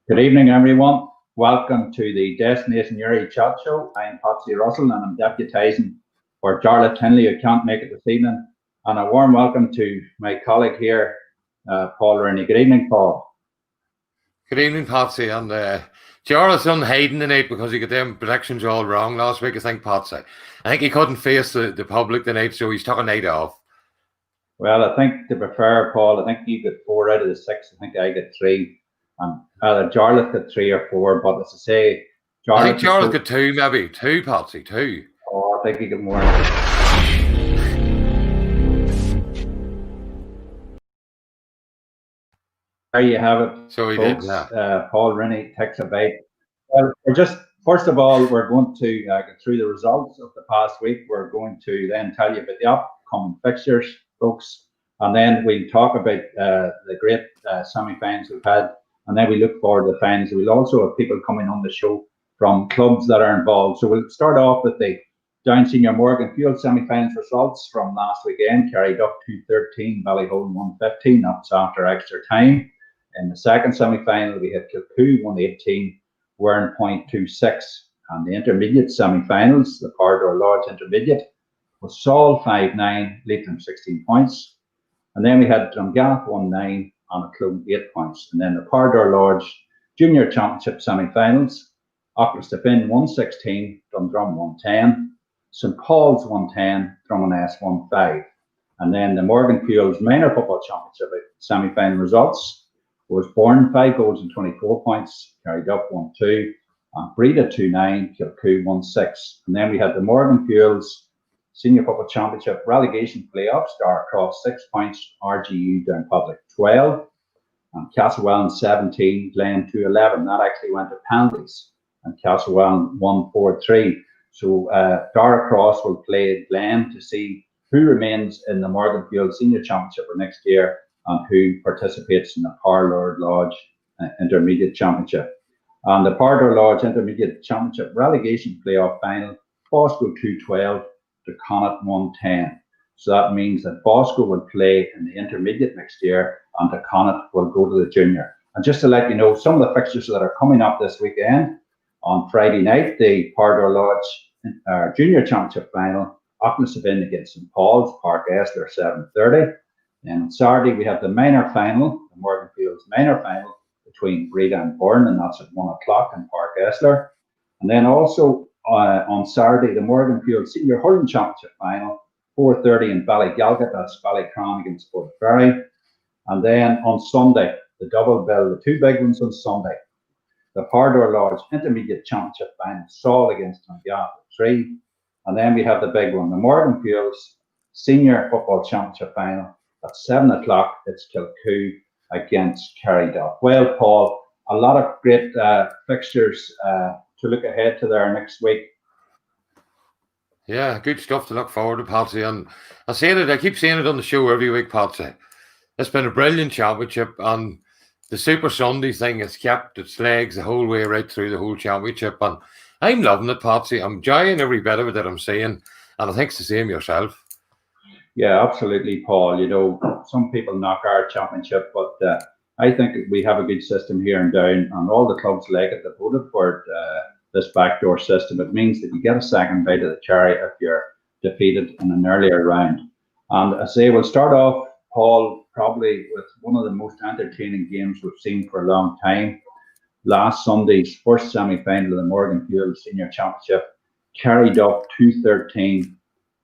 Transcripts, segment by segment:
Good evening, everyone. Welcome to the Destination Uri Chat Show. I'm Patsy Russell and I'm deputising for Jarlath Tinley, who can't make it this evening. And a warm welcome to my colleague here, Paul Rennie. Good evening, Paul. Good evening, Patsy. And Jarlath's on hiding tonight because he got them predictions all wrong last week, I think, Patsy. I think he couldn't face the public tonight, so he's took a night off. Well, I think to be fair, Paul, I think you got 4 out of the 6. I think I got 3. Either Jarlath got 3 or 4, but as I say, I think Jarlath got 2, maybe. 2, Patsy, 2. Oh, I think he got more. There you have it. So he folks. did, yeah. Paul Rennie takes a bite. Well, first of all, we're going to get through the results of the past week. We're going to then tell you about the upcoming fixtures, folks, and then we'll talk about the great semi-finals we've had, and then we look forward to the finals. We'll also have people coming on the show from clubs that are involved. So we'll start off with the Down Senior Morgan Field semi-finals results from last weekend. Carryduff 2-13, Ballyhole 1-15. That's after extra time. In the second semi-final, we had Kilcoo 1-18, Burren 2-6. And the intermediate semi-finals, the Portaferry Lodge Intermediate, was Saul 5-9, Leitrim 16 points. And then we had Mcgraw 1-9 and Clone 8 points. And then the Portaferry Lodge Junior Championship semi-finals, Aughnaslafin 1-16, Dundrum 1-10, St.Pauls 1-10, Aughnaslafin 1-5. And then the Morgan Fields Minor Football Championship semi-final results was Burren 5 goals and 24 points, Carryduff 1-2, and Bredagh 2-9, Kilcoo 1-6. And then we had the Morgan Fields Senior Football Championship Relegation Playoff, Star Cross 6 points, RGU Down Public 12, and Castlewellan 17, Glen 2-11. That actually went to penalties, and Castlewellan 1-4-3. So Dara Cross will play Glen to see who remains in the Morgan Field Senior Championship for next year and who participates in the Portaferry Lodge Intermediate Championship. And the Portaferry Lodge Intermediate Championship Relegation Playoff Final, Bosco 2-12 to Connacht 1-10. So that means that Bosco will play in the intermediate next year and the Connacht will go to the junior. And just to let you know, some of the fixtures that are coming up this weekend, on Friday night, the Portaferry Lodge Junior Championship Final, Aughnaslafin against St.Pauls, Park Esler 7:30. And on Saturday, we have the minor final, the Morgan Fields minor final between Bredagh and Burren, and that's at 1 o'clock in Park Esler. And then also on Saturday, the Morgan Fields Senior Hurling Championship final, 4:30 in Ballycran, that's Ballycran against Portaferry. And then on Sunday, the double bill, the 2 big ones on Sunday. The Portaferry Lodge Intermediate Championship final, Saul against Mcgraw 3. And then we have the big one, the Morgan Fields Senior Football Championship final at 7 o'clock. It's Kilcoo against Carryduff. Well, Paul, a lot of great fixtures to look ahead to there next week. Yeah, good stuff to look forward to, Patsy. And I keep saying it on the show every week, Patsy. It's been a brilliant championship, and the Super Sunday thing has kept its legs the whole way right through the whole championship. And I'm loving it, Patsy. I'm enjoying every bit of it that I'm seeing, and I think it's the same yourself. Yeah, absolutely, Paul. You know, some people knock our championship, but I think we have a good system here in Down, and all the clubs like it that voted for this backdoor system. It means that you get a second bite of the cherry if you're defeated in an earlier round. And I say we'll start off, Paul, probably with one of the most entertaining games we've seen for a long time. Last Sunday's first semi-final of the Morgan Field Senior Championship, Carryduff 2-13,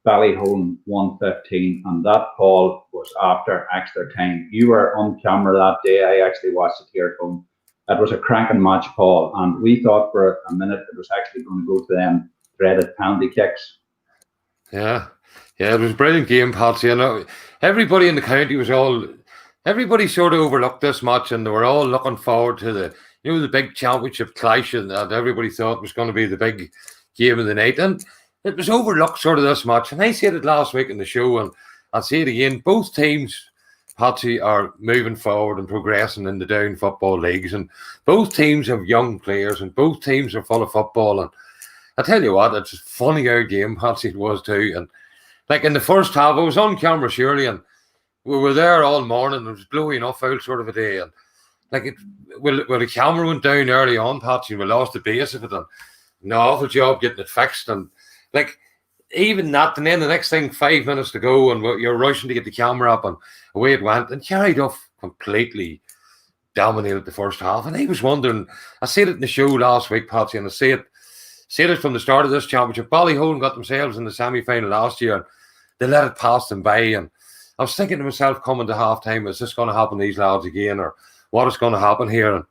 Ballyhole 1-15, and that, Paul, was after extra time. You were on camera that day. I actually watched it here at home. It was a cracking match, Paul, and we thought for a minute it was actually going to go to them dreaded penalty kicks. Yeah, it was a brilliant game, Patsy. I know everybody in the county everybody sort of overlooked this match, and they were all looking forward to the big championship clash, and everybody thought was going to be the big game of the night. And it was overlooked, sort of, this match. And I said it last week in the show, and I'll say it again. Both teams, Patsy, are moving forward and progressing in the Down football leagues. And both teams have young players, and both teams are full of football. And I tell you what, it's a funny old game, Patsy, it was too. And like in the first half, I was on camera, surely, and we were there all morning. It was blowy enough out, sort of a day. And like the camera went down early on, Patsy, and we lost the base of it, and an awful job getting it fixed, and like even that, and then the next thing, 5 minutes to go, and you're rushing to get the camera up, and away it went, and Carryduff completely dominated the first half, and I was wondering, I said it in the show last week, Patsy, and I said it from the start of this championship. Ballyholden got themselves in the semi-final last year, and they let it pass them by, and I was thinking to myself, coming to half-time, is this going to happen to these lads again, or what is going to happen here? And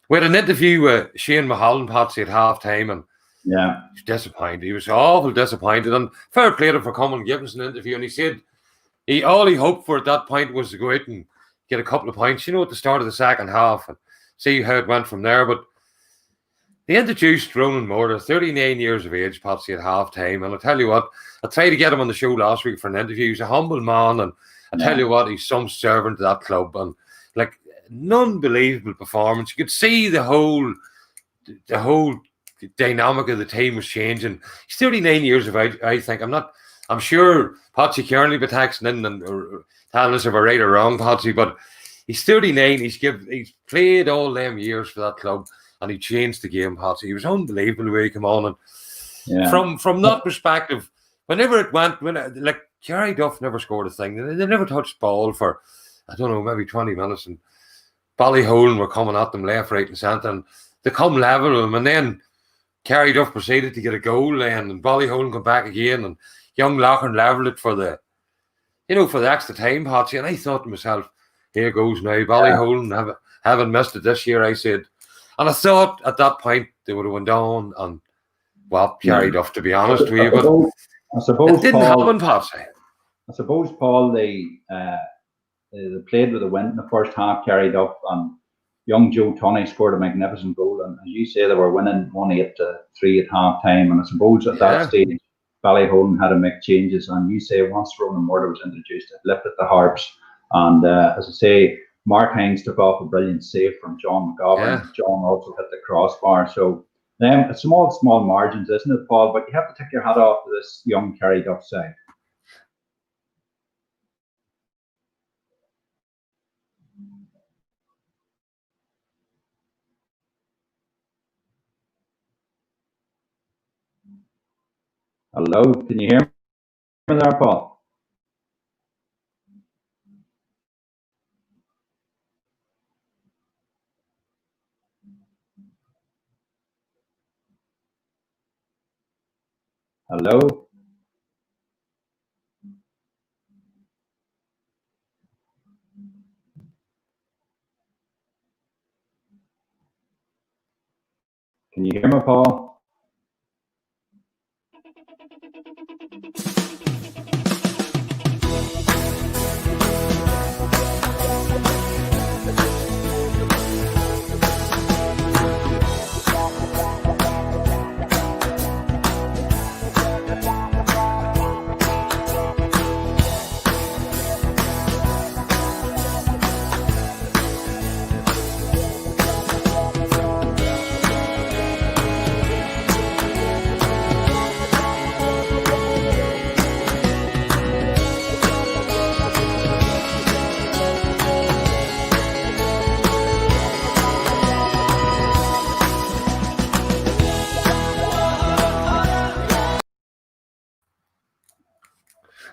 we had an interview with Shane Mulholland, Patsy, at half-time, and he was disappointed. He was awful disappointed, and fair play to him for coming and giving us an interview, and he said all he hoped for at that point was to go out and get a couple of points, at the start of the second half, and see how it went from there. But they introduced Ronan Moore, 39 years of age, Patsy, at half-time, and I'll tell you what, I tried to get him on the show last week for an interview. He's a humble man, and I tell you what, he's some servant to that club, and like an unbelievable performance. You could see the whole dynamic of the team was changing. He's 39 years of age, I think. I'm sure Patsy Kearney be texting in and telling us if we're right or wrong, Patsy, but he's 39. He's played all them years for that club, and he changed the game, Patsy. He was unbelievable the way he came on, and from that perspective, whenever it went, like Carryduff never scored a thing. They never touched ball for, I don't know, maybe 20 minutes, and Ballyholden were coming at them left, right, and centre, and they come level with them, and then Carryduff proceeded to get a goal, and Ballyholden come back again, and young Loughlin levelled it for the extra time, Patsy. And I thought to myself, here goes now, Ballyholden haven't missed it this year, I said. And I thought at that point they would have went on and, well, Carryduff, to be honest with you, but I suppose it didn't happen, Patsy. I suppose, Paul, they played with a win in the first half, Carryduff, and young Joe Tunney scored a magnificent goal. And as you say, they were winning 1-8-3 at half time. And I suppose at that stage, Ballyholden had to make changes. And you say once Ronan Moore was introduced, it lifted the Harps. And as I say, Mark Hines took off a brilliant save from John McGraw. John also hit the crossbar. So it's small margins, isn't it, Paul? But you have to take your hat off to this young Carryduff side. Hello, can you hear me there, Paul? Hello? Can you hear me, Paul?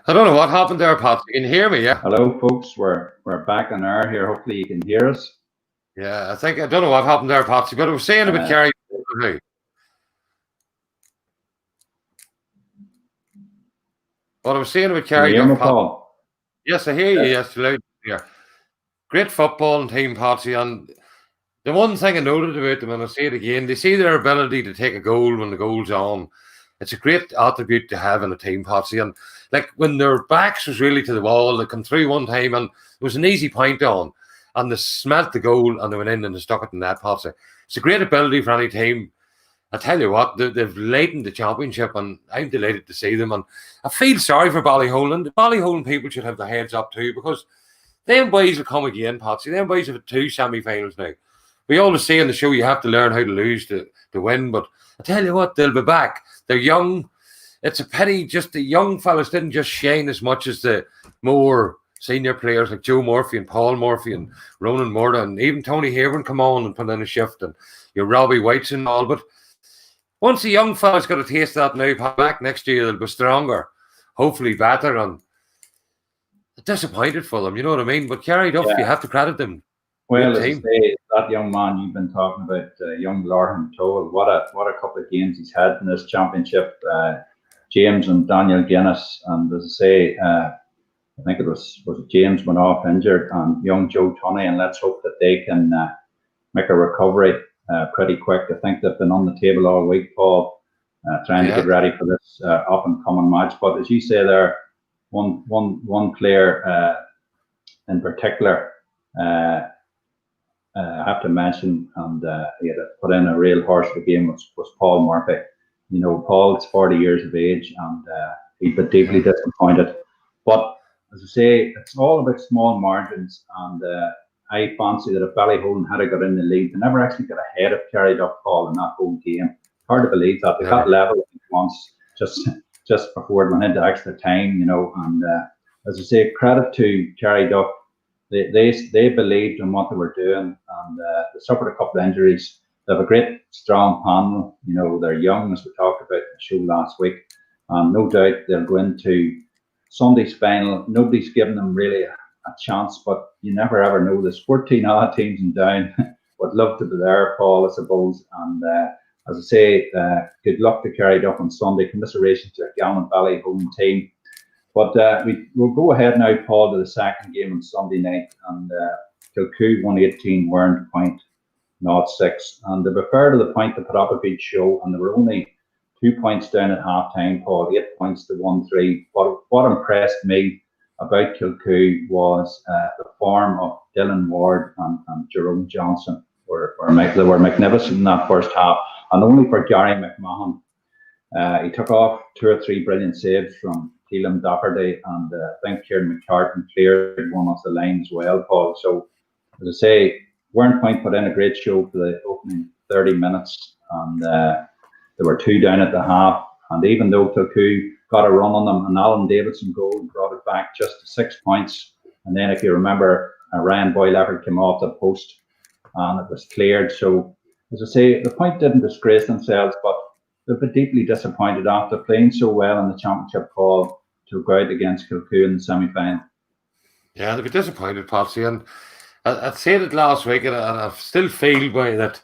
I don't know what happened there, Patsy. You can hear me, yeah? Hello, folks. We're back on air here. Hopefully you can hear us. Yeah, I don't know what happened there, Patsy, but I was saying about Carryduff. What I was saying about Carryduff, Paul? Yes, I hear you. Yes, loud here. Great footballing team, Patsy, and the one thing I noted about them, and I'll say it again, they see their ability to take a goal when the goal's on. It's a great attribute to have in a team, Patsy. And like when their backs was really to the wall, they come through one time and it was an easy point on, and they smelt the goal and they went in and they stuck it in that, Patsy. It's a great ability for any team. I tell you what, they've lightened the championship, and I'm delighted to see them. And I feel sorry for Ballyholden. The Ballyholden people should have their heads up too, because them boys will come again, Patsy. Them boys have 2 semi-finals now. We always say on the show you have to learn how to lose to win, but I tell you what, they'll be back. They're young. It's a pity just the young fellas didn't just shine as much as the more senior players like Joe Murphy and Paul Murphy and Ronan Murda and even Tony Haven come on and put in a shift, and your Robbie Whites and all. But once the young fella's got a taste of that now, back next year they'll be stronger, hopefully better, and disappointed for them, you know what I mean? But Carryduff, you have to credit them. Well, as I say, that young man you've been talking about, young Lorhan Toll, what a couple of games he's had in this championship. James and Daniel Guinness, and as I say, I think it was James went off injured, and young Joe Tunney, and let's hope that they can make a recovery pretty quick. I think they've been on the table all week, Paul, trying to get ready for this up and coming match. But as you say there, one player in particular, I have to mention, and he had to put in a real horse for the game, was Paul Murphy. You know, Paul's 40 years of age, and he'd been deeply disappointed. But as I say, it's all about small margins, and I fancy that if Ballyholden had got in the lead, they never actually got ahead of Carryduff, Paul, in that whole game. Hard to believe that. They got level once, just before it went into extra time, you know. And as I say, credit to Carryduff. They believed in what they were doing, and they suffered a couple of injuries. They have a great, strong panel. You know, they're young, as we talked about in the show last week. And no doubt they'll go into Sunday's final. Nobody's given them really a chance, but you never ever know. There's 14 other teams in down. Would love to be there, Paul, I suppose. And as I say, good luck to Carryduff on Sunday. Commiseration to a gallant Ballyholden team. But we'll go ahead now, Paul, to the second game on Sunday night. And Kilcoo 118, Wern point 06. And to be fair to the point they put up a big show, and they were only 2 points down at half time, Paul, 8 points to 1-3. But what impressed me about Kilcoo was the form of Dylan Ward and Jerome Johnson they were magnificent in that first half. And only for Gary McMahon, he took off 2 or 3 brilliant saves from Keelan Doherty, and I think Kieran McCartan cleared one off the line as well, Paul. So, as I say, Wern Point put in a great show for the opening 30 minutes, and they were 2 down at the half. And even though Kilcoo got a run on them, an Alan Davidson goal and brought it back just to 6 points. And then, if you remember, Ryan Boyle-Everett came off the post and it was cleared. So, as I say, the Point didn't disgrace themselves, but they've been deeply disappointed after playing so well in the championship, Paul, to go out against Kilcoo in the semi-final. Yeah, they've been disappointed, Patsy. And I said it last week, and I still feel by that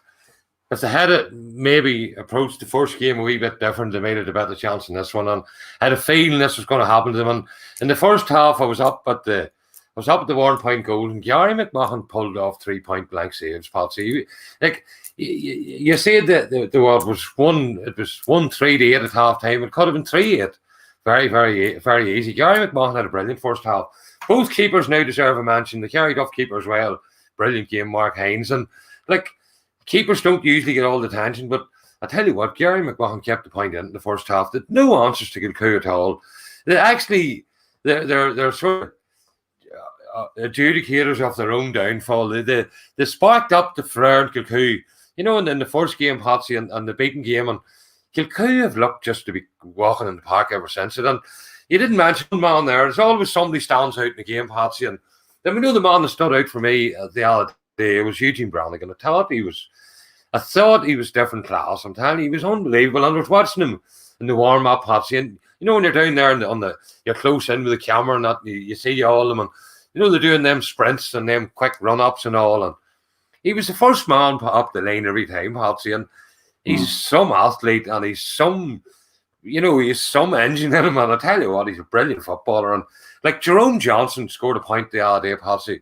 if they had maybe approached the first game a wee bit different, they made it a better chance in this one. And I had a feeling this was going to happen to them. And in the first half, I was up at the 1 point goal, and Gary McMahon pulled off 3 point blank saves, Patsy. Like, you said that it was 1-3 to 8 at half time. It could have been 3-8. Very, very, very easy. Gary McMahon had a brilliant first half. Both keepers now deserve a mention. The Carryduff keeper as well. Brilliant game, Mark Hines. And like, keepers don't usually get all the attention, but I tell you what, Gary McMahon kept the point in the first half. That no answers to Kilcoo at all. They're sort of adjudicators of their own downfall. They sparked up the Frere and Kilcoo, you know, in the first game, Patsy, and the beaten game, and Kilcoo have looked just to be walking in the park ever since it. And you didn't mention one man there. There's always somebody stands out in the game, Patsy. And then we know the man that stood out for me the other day was Eugene Brannigan. I thought he was different class. I'm telling you, he was unbelievable. And I was watching him in the warm-up, Patsy. And you know, when you're down there you're close in with the camera and that, you see all of them, and you know, they're doing them sprints and them quick run-ups and all. And he was the first man up the lane every time, Patsy. And he's some athlete, and he's some engine in him. And I tell you what, he's a brilliant footballer. And like Jerome Johnson scored a point the other day, Patsy.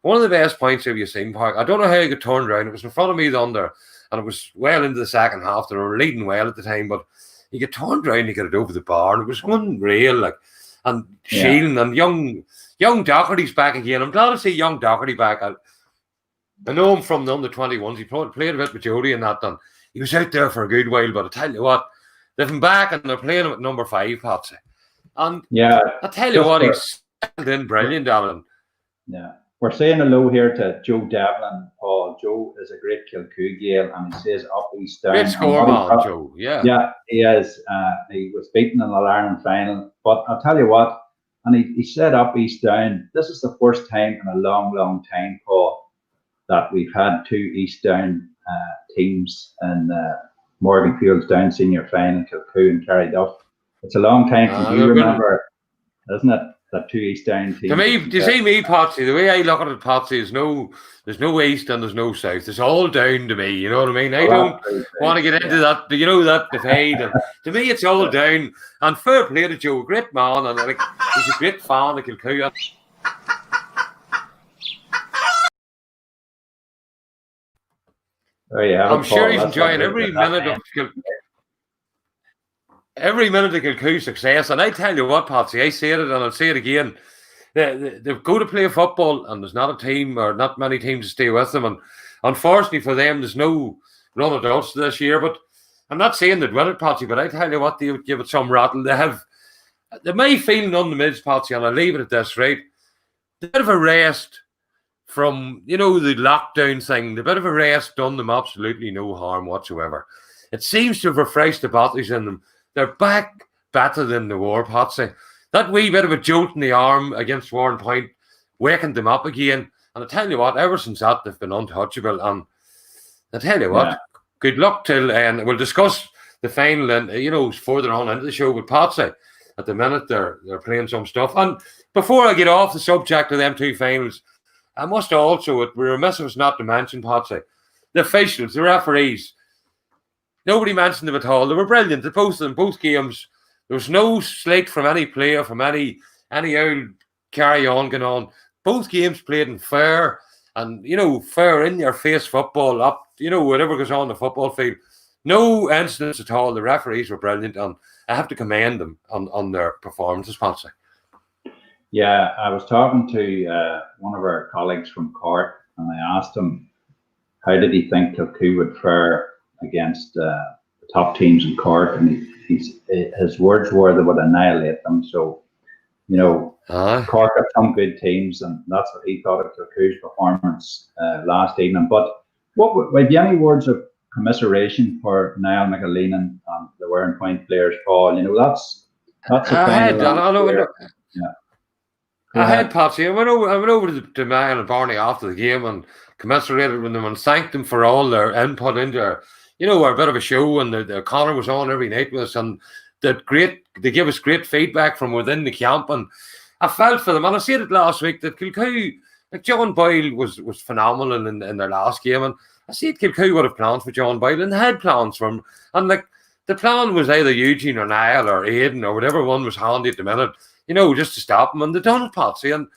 One of the best points have you seen, Park. I don't know how he got turned around. It was in front of me under, and it was well into the second half. They were leading well at the time, but he got turned around, he got it over the bar, and it was unreal. Like, and Sheelan and young Doherty's back again. I'm glad to see young Doherty back. I know him from the under-21s. He played a bit with Jody and that, and he was out there for a good while. But I tell you what, they've him back, and they're playing him at number 5, Patsy. And I tell you what, he's settled in brilliant, Alan. Yeah. We're saying hello here to Joe Devlin. Paul, Joe is a great Kilcoo Gael, and he says up, he's down. Great score, man, Joe. Yeah. Yeah, he is. He was beaten in the Ireland final. But I'll tell you what, and he set up East Down. This is the first time in a long, long time, Paul, that we've had 2 East Down teams in Morganfield's Down Senior Final, Kilcoo and Carryduff. It's a long time from you remember, isn't it? That 2 East Down teams. To me, do you see me, Patsy? The way I look at it, Patsy, there's no east and there's no south. It's all down to me. You know what I mean? I don't want to get into that. You know that divide. And to me, it's all down. And fair play to Joe, great man, and like he's a great fan of Kilcoo. I'm sure he's enjoying every minute of Kilcoo's success. And I tell you what, Patsy, I say it and I'll say it again. They go to play football and there's not a team or not many teams to stay with them. And unfortunately for them, there's no run adults this year. But I'm not saying they'd win it, Patsy, but I tell you what, they would give it some rattle. They may feel on the mids, Patsy, and I'll leave it at this, right? A bit of a rest from, the lockdown thing. The bit of a rest done them absolutely no harm whatsoever. It seems to have refreshed the batteries in them. They're back better than they were, Patsy. That wee bit of a jolt in the arm against Warren Point wakened them up again. And I tell you what, ever since that, they've been untouchable. And I tell you what, good luck till, and we'll discuss the final and, further on into the show with Patsy. At the minute, they're playing some stuff. And before I get off the subject of them 2 finals, I must also, it would be remiss of us not to mention, Patsy, the officials, the referees. Nobody mentioned them at all. They were brilliant. They both of them, both games. There was no slate from any player, from any old carry on going on. Both games played in fair and, fair in your face football up, whatever goes on the football field. No incidents at all. The referees were brilliant and I have to commend them on their performances, Patsy. Yeah, I was talking to one of our colleagues from Cork and I asked him how did he think Kilcoo would fare against the top teams in Cork, and his words were they would annihilate them. So, Cork have some good teams, and that's what he thought of Kilcoo's performance last evening. But have you any words of commiseration for Niall McAleen and the Warren Point players, Paul? That's a I had Patsy. I went over to Niall and Barney after the game and commiserated with them and thanked them for all their input into our bit of a show, and the Connor was on every night with us, and they gave us great feedback from within the camp, and I felt for them. And I said it last week that Kilcoo, like John Boyle was phenomenal in their last game, and I said Kilcoo would have plans for John Boyle, and they had plans for him, and like the plan was either Eugene or Niall or Aidan or whatever one was handy at the minute, just to stop him, and they done it, Patsy, and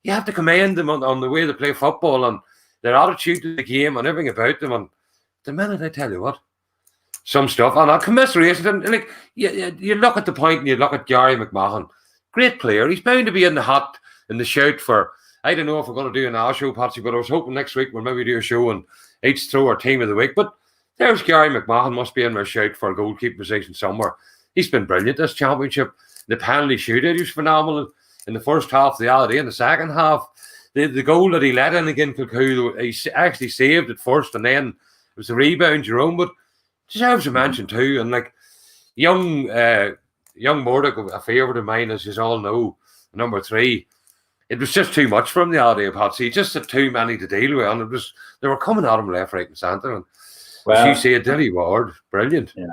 you have to commend them on the way they play football and their attitude to the game and everything about them. And the minute, I tell you what, some stuff, and I commiserate, and like you look at the point and you look at Gary McMahon, great player. He's bound to be in the shout for, I don't know if we're going to do an hour show, Patsy, but I was hoping next week we'll maybe do a show and each throw our team of the week. But there's Gary McMahon, must be in my shout for a goalkeeper position somewhere. He's been brilliant this championship. The penalty shootout, he was phenomenal in the first half of the other day. In the second half, the goal that he let in against Kilcoo, he actually saved at first, and then it was a rebound, Jerome, but deserves a mention too. And like young Murdoch, a favourite of mine, as you all know, number 3. It was just too much for him the other day, Patsy. He just had too many to deal with, and they were coming at him left, right, and centre. And as you say, Dilly Ward, brilliant. Yeah.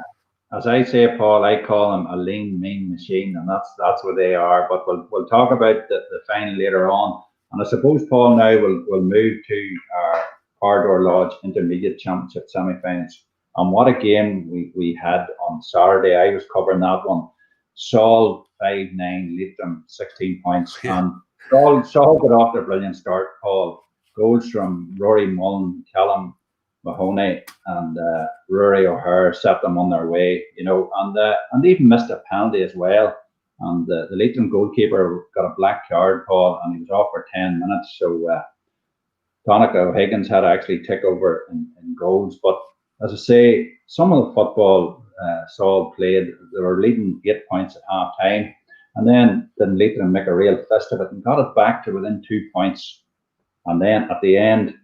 As I say, Paul, I call them a lean, mean machine, and that's what they are. But we'll talk about the final later on. And I suppose, Paul, now we'll move to our Ardor Lodge Intermediate Championship semi-finals. And what a game we had on Saturday. I was covering that one. Saul 5-9, Leitrim 16 points. Yeah. And Saul got off their brilliant start, Paul. Goals from Rory Mullen, Callum Mahoney, and Rory O'Hare set them on their way, and they even missed a penalty as well. And the Leitrim goalkeeper got a black card, Paul, and he was off for 10 minutes. So Donnacha O'Higgins had to actually take over in goals. But as I say, some of the football Saul played, they were leading 8 points at half time. And then Leitrim make a real fist of it and got it back to within 2 points. And then at the end,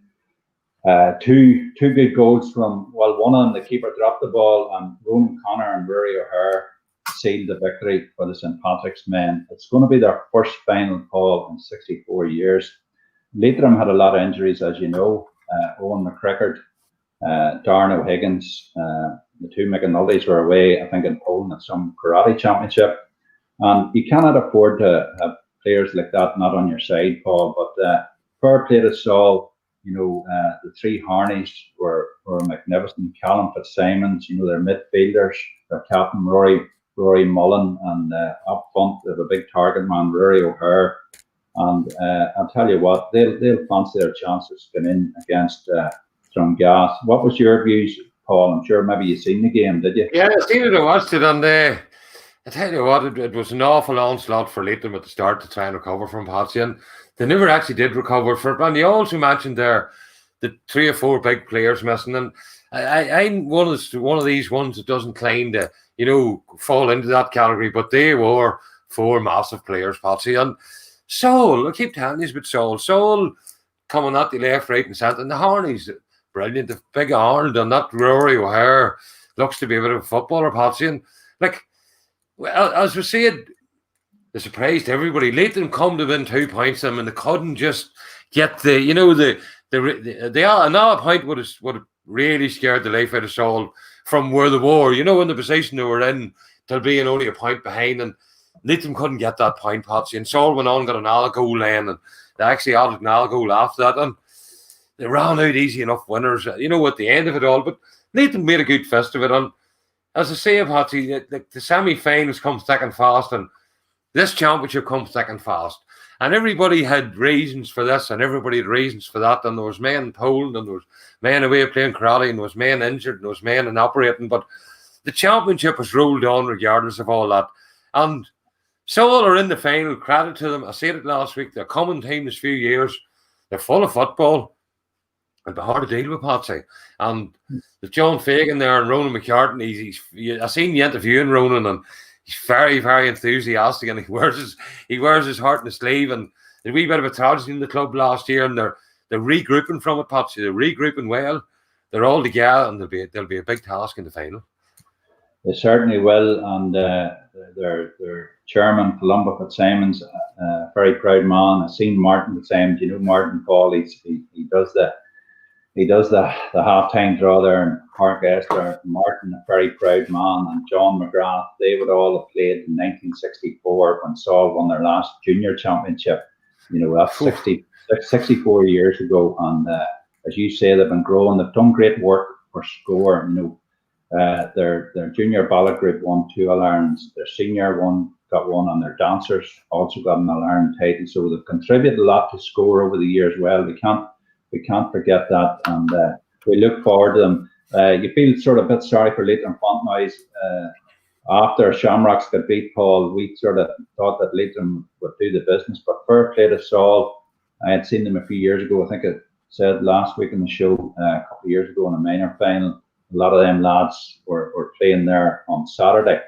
two good goals from, one of them, the keeper dropped the ball, and Ronan Connor and Rory O'Hare sealed the victory for the St. Patrick's men. It's going to be their first final, Paul, in 64 years. Leitrim had a lot of injuries, as you know. Owen McCrickard, Darren O'Higgins, the two McAnultys were away, I think, in Poland at some karate championship. And you cannot afford to have players like that not on your side, Paul. But fair play to Saul. The three Harneys were magnificent. Callum Fitzsimons, their midfielders, their captain Rory Mullen, and up front they have a big target man, Rory O'Hare. And I'll tell you what, they'll fancy their chances going in against Drumgas. What was your views, Paul? I'm sure maybe you seen the game, did you? Yeah, I seen it. I watched it on there. I tell you what, it was an awful onslaught for Leitrim at the start to try and recover from Patsy, and they never actually did recover from it. And you also mentioned there the 3 or 4 big players missing, and I'm one of these ones that doesn't claim to, fall into that category, but they were 4 massive players, Patsy. And Saul, I keep telling you about Saul. Saul coming at the left, right, and centre, and the Harneys, brilliant. The big Arnold and that Rory O'Hare looks to be a bit of a footballer, Patsy. And well, as we said, they surprised everybody. Leitrim come to win 2 points them, and they couldn't just get another point would have really scared the life out of Saul from where they were. In the position they were in, till being only a point behind, and Leitrim couldn't get that point, Patsy. And Saul went on and got an all goal then, and they actually added an all goal after that, and they ran out easy enough winners, at the end of it all. But Leitrim made a good fist of it, and as I say, Patsy, the semi-finals come thick and fast, and this championship comes thick and fast. And everybody had reasons for this, and everybody had reasons for that. And there was men in Poland, and there was men away playing karate, and there was men injured, and there was men in operating. But the championship was rolled on regardless of all that. And Saul are in the final. Credit to them. I said it last week. They're a common team this few years. They're full of football. It'd be hard to deal with, Patsy. And there's John Fagan there and Ronan McCartan. I seen the interviewing Ronan, and he's very, very enthusiastic, and he wears his heart in his sleeve. And there's a wee bit of a tragedy in the club last year, and they're regrouping from it, Patsy. They're regrouping well. They're all together, and there'll be a big task in the final. They certainly will, and their chairman, Columba Fitzsimons, a very proud man. I've seen Martin Fitzsimons. Martin Paul. He does the half-time draw there in Park Esther. Martin, a very proud man, and John Mcgraw, they would all have played in 1964 when Saul won their last junior championship. That's 64 years ago. And as you say, they've been growing. They've done great work for Score. Their junior ballot group won 2 All-Irelands. Their senior got one, and their dancers also got an All-Ireland title. So they've contributed a lot to Score over the years. Well, we can't forget that, and we look forward to them. You feel sort of a bit sorry for Leitrim Fontenoy. After Shamrocks got beat, Paul, we sort of thought that Leitrim would do the business, but fair play to Saul. I had seen them a few years ago. I think I said last week in the show, a couple of years ago in a minor final. A lot of them lads were playing there on Saturday.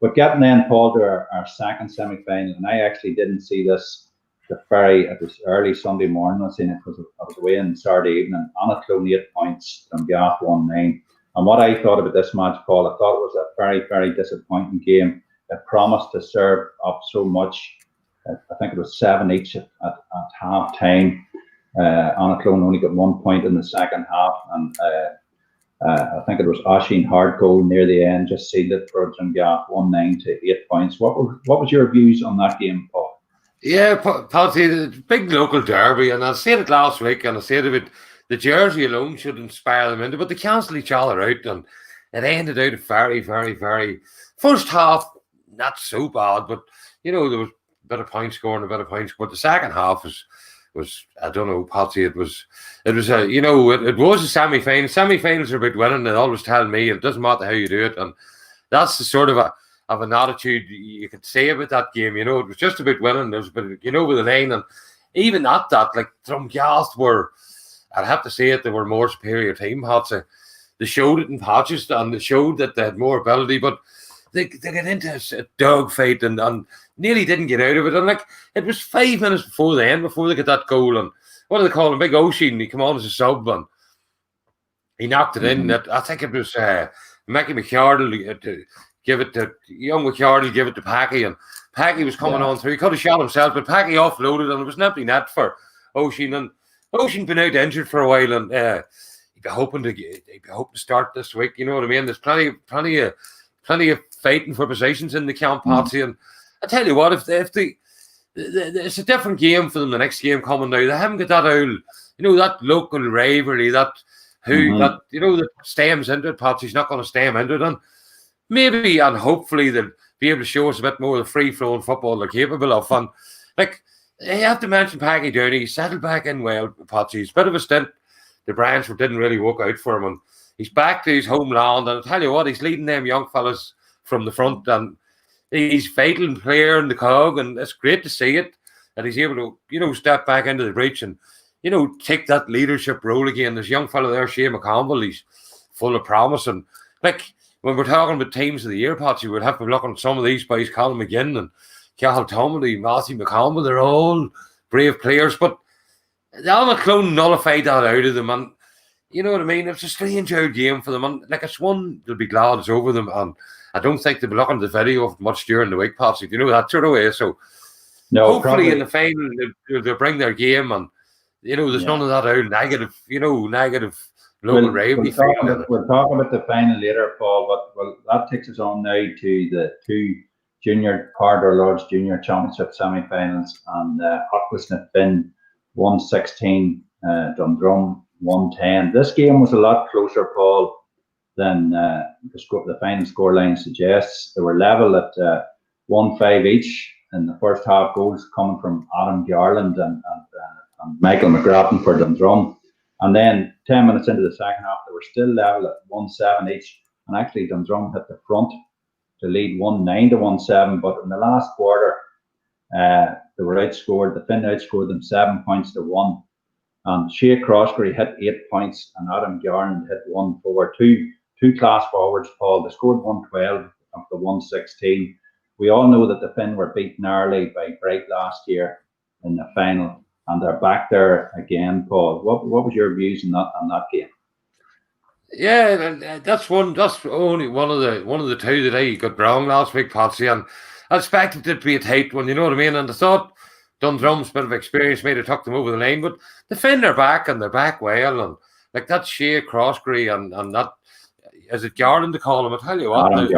But getting then, Paul, to our second semi-final, and I actually didn't see this. It was early Sunday morning. I seen it because I was away on Saturday evening. Aughnaslafin 8 points, and G.A.A 1-9. And what I thought about this match, Paul, I thought it was a very, very disappointing game. It promised to serve up so much. I think it was 7 each at half time. Aughnaslafin only got 1 point in the second half, and I think it was Oisín Hardcole near the end just sealed it for G.A.A 1-9 to 8 points. What was your views on that game, Paul? Yeah, Patsy, the big local derby, and I said it last week, and I said it, the jersey alone should inspire them into, but they cancelled each other out, and it ended out very, very, very. First half, not so bad, but there was a bit of point scoring, a bit of points, but the second half was I don't know, Patsy. It was a it was a semi-final. Semi-finals are about winning. They always tell me it doesn't matter how you do it, and that's the sort of an attitude you could say about that game. It was just about winning. There was a bit, with the line, and even at that, like Drumgas were, I'd have to say it, they were a more superior team. Patsy, they showed it in patches, and they showed that they had more ability, but they got into a dogfight and nearly didn't get out of it. And it was 5 minutes before the end, before they got that goal. And what do they call him? Big Oisín. He came on as a sub, and he knocked it in. I think it was Mickey McCardle give it to young McCarty, give it to Packy, and Packy was coming on through. He could have shot himself, but Packy offloaded, and it was an empty net for Oisin. And Oisin been out injured for a while, and he'd be hoping to start this week. You know what I mean? There's plenty of fighting for positions in the camp, Patsy. And I tell you what, if it's a different game for them the next game coming now. They haven't got that old, that local rivalry, that stems into it. Patsy's not going to stem into it, and maybe and hopefully they'll be able to show us a bit more of the free-flowing football they're capable of. And you have to mention Packy Downey. He settled back in well, Patsy. It's a bit of a stint. The Brantford didn't really work out for him, and he's back to his homeland. And I tell you what, he's leading them young fellas from the front, and he's vital player in the cog, and it's great to see it. And he's able to, step back into the breach and, take that leadership role again. This young fellow there, Shane McCampbell, he's full of promise. And when we're talking about teams of the year, Patsy, we'd have to look at some of these boys, Colin McGinn and Cathal Tomley, Matthew McCampbell. They're all brave players, but the Almaclone nullified that out of them. And you know what I mean? It's a strange old game for them. And it's one they'll be glad it's over them. And I don't think they'll be looking at the video of much during the week, Patsy. That sort of way. So hopefully in the final they'll bring their game, and there's none of that old negative local rivalry. We'll talk about the final later, Paul, but that takes us on now to the two junior Carter Lodge Junior Championship semi-finals, and Aughnaslafin 116, Dundrum 110. This game was a lot closer, Paul, than the final scoreline suggests. They were level at 1-5 each in the first half, goals coming from Adam Jarlath and Michael Mcgraw for Dundrum. And then 10 minutes into the second half, they were still level at 1-7 each. And actually, Dundrum hit the front to lead 1-9 to 1-7. But in the last quarter, they were outscored. The Finn outscored them 7 points to 1. And Shea Croskery hit 8 points, and Adam Jarlath hit 1 forward. Two class forwards, Paul. They scored 112 of the 116. We all know that the Finn were beat narrowly by Bright last year in the final, and they're back there again, Paul. What was your views on that game? Yeah, that's only one of the two that I got wrong last week, Patsy, and I expected it to be a tight one, you know what I mean? And I thought Dundrum's bit of experience may have took them over the line, but the Finn are back, and they're back well, and that Shea Croskery and that, is it Garland to call them? I tell you what,